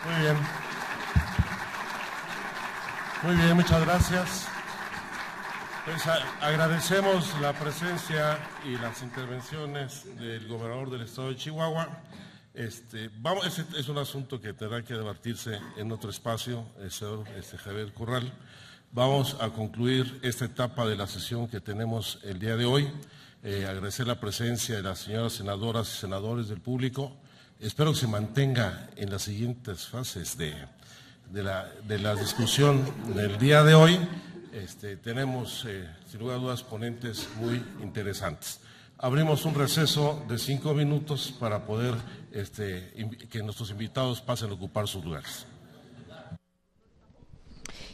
Muy bien. Muy bien, muchas gracias. Pues agradecemos la presencia y las intervenciones del gobernador del estado de Chihuahua. Es un asunto que tendrá que debatirse en otro espacio, el señor Javier Corral. Vamos a concluir esta etapa de la sesión que tenemos el día de hoy. Agradecer la presencia de las señoras senadoras y senadores del público. Espero que se mantenga en las siguientes fases de la discusión del día de hoy. Tenemos, sin lugar a dudas, ponentes muy interesantes. Abrimos un receso de 5 minutos para poder que nuestros invitados pasen a ocupar sus lugares.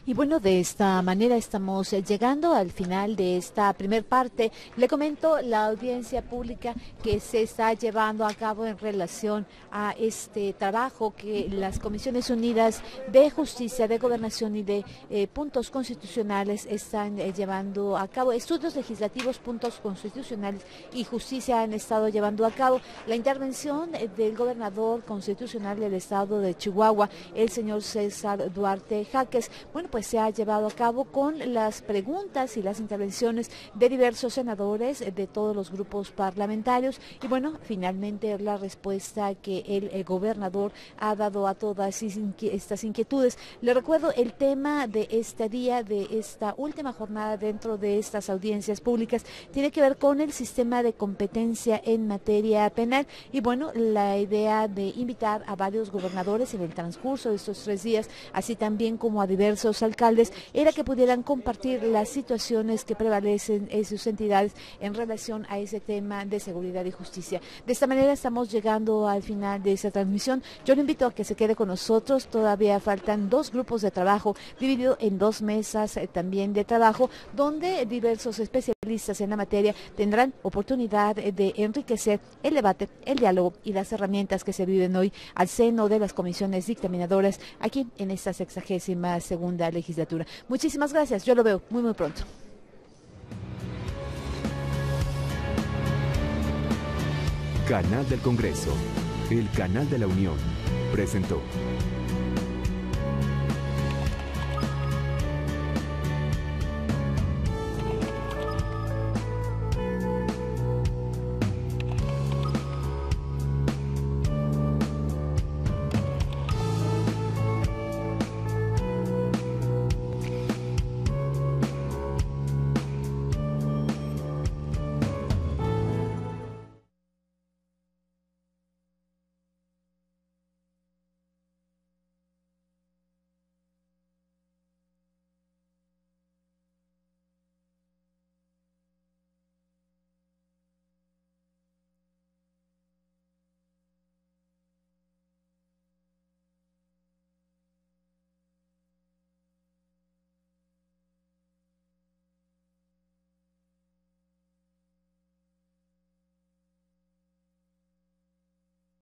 Y bueno, de esta manera estamos llegando al final de esta primer parte. Le comento la audiencia pública que se está llevando a cabo en relación a este trabajo que las Comisiones Unidas de Justicia, de Gobernación y de Puntos Constitucionales están llevando a cabo. Estudios legislativos, puntos constitucionales y justicia han estado llevando a cabo. La intervención del gobernador constitucional del estado de Chihuahua, el señor César Duarte Jaques, bueno, pues se ha llevado a cabo con las preguntas y las intervenciones de diversos senadores de todos los grupos parlamentarios y bueno, finalmente la respuesta que el gobernador ha dado a todas estas inquietudes. Le recuerdo el tema de este día, de esta última jornada dentro de estas audiencias públicas, tiene que ver con el sistema de competencia en materia penal y bueno, la idea de invitar a varios gobernadores en el transcurso de estos 3 días, así también como a diversos alcaldes, era que pudieran compartir las situaciones que prevalecen en sus entidades en relación a ese tema de seguridad y justicia. De esta manera estamos llegando al final de esta transmisión. Yo le invito a que se quede con nosotros, todavía faltan 2 grupos de trabajo dividido en 2 mesas también de trabajo, donde diversos especialistas en la materia tendrán oportunidad de enriquecer el debate, el diálogo y las herramientas que se viven hoy al seno de las comisiones dictaminadoras aquí en esta 62ª legislatura. Muchísimas gracias, yo lo veo muy pronto. Canal del Congreso, el canal de la Unión, presentó.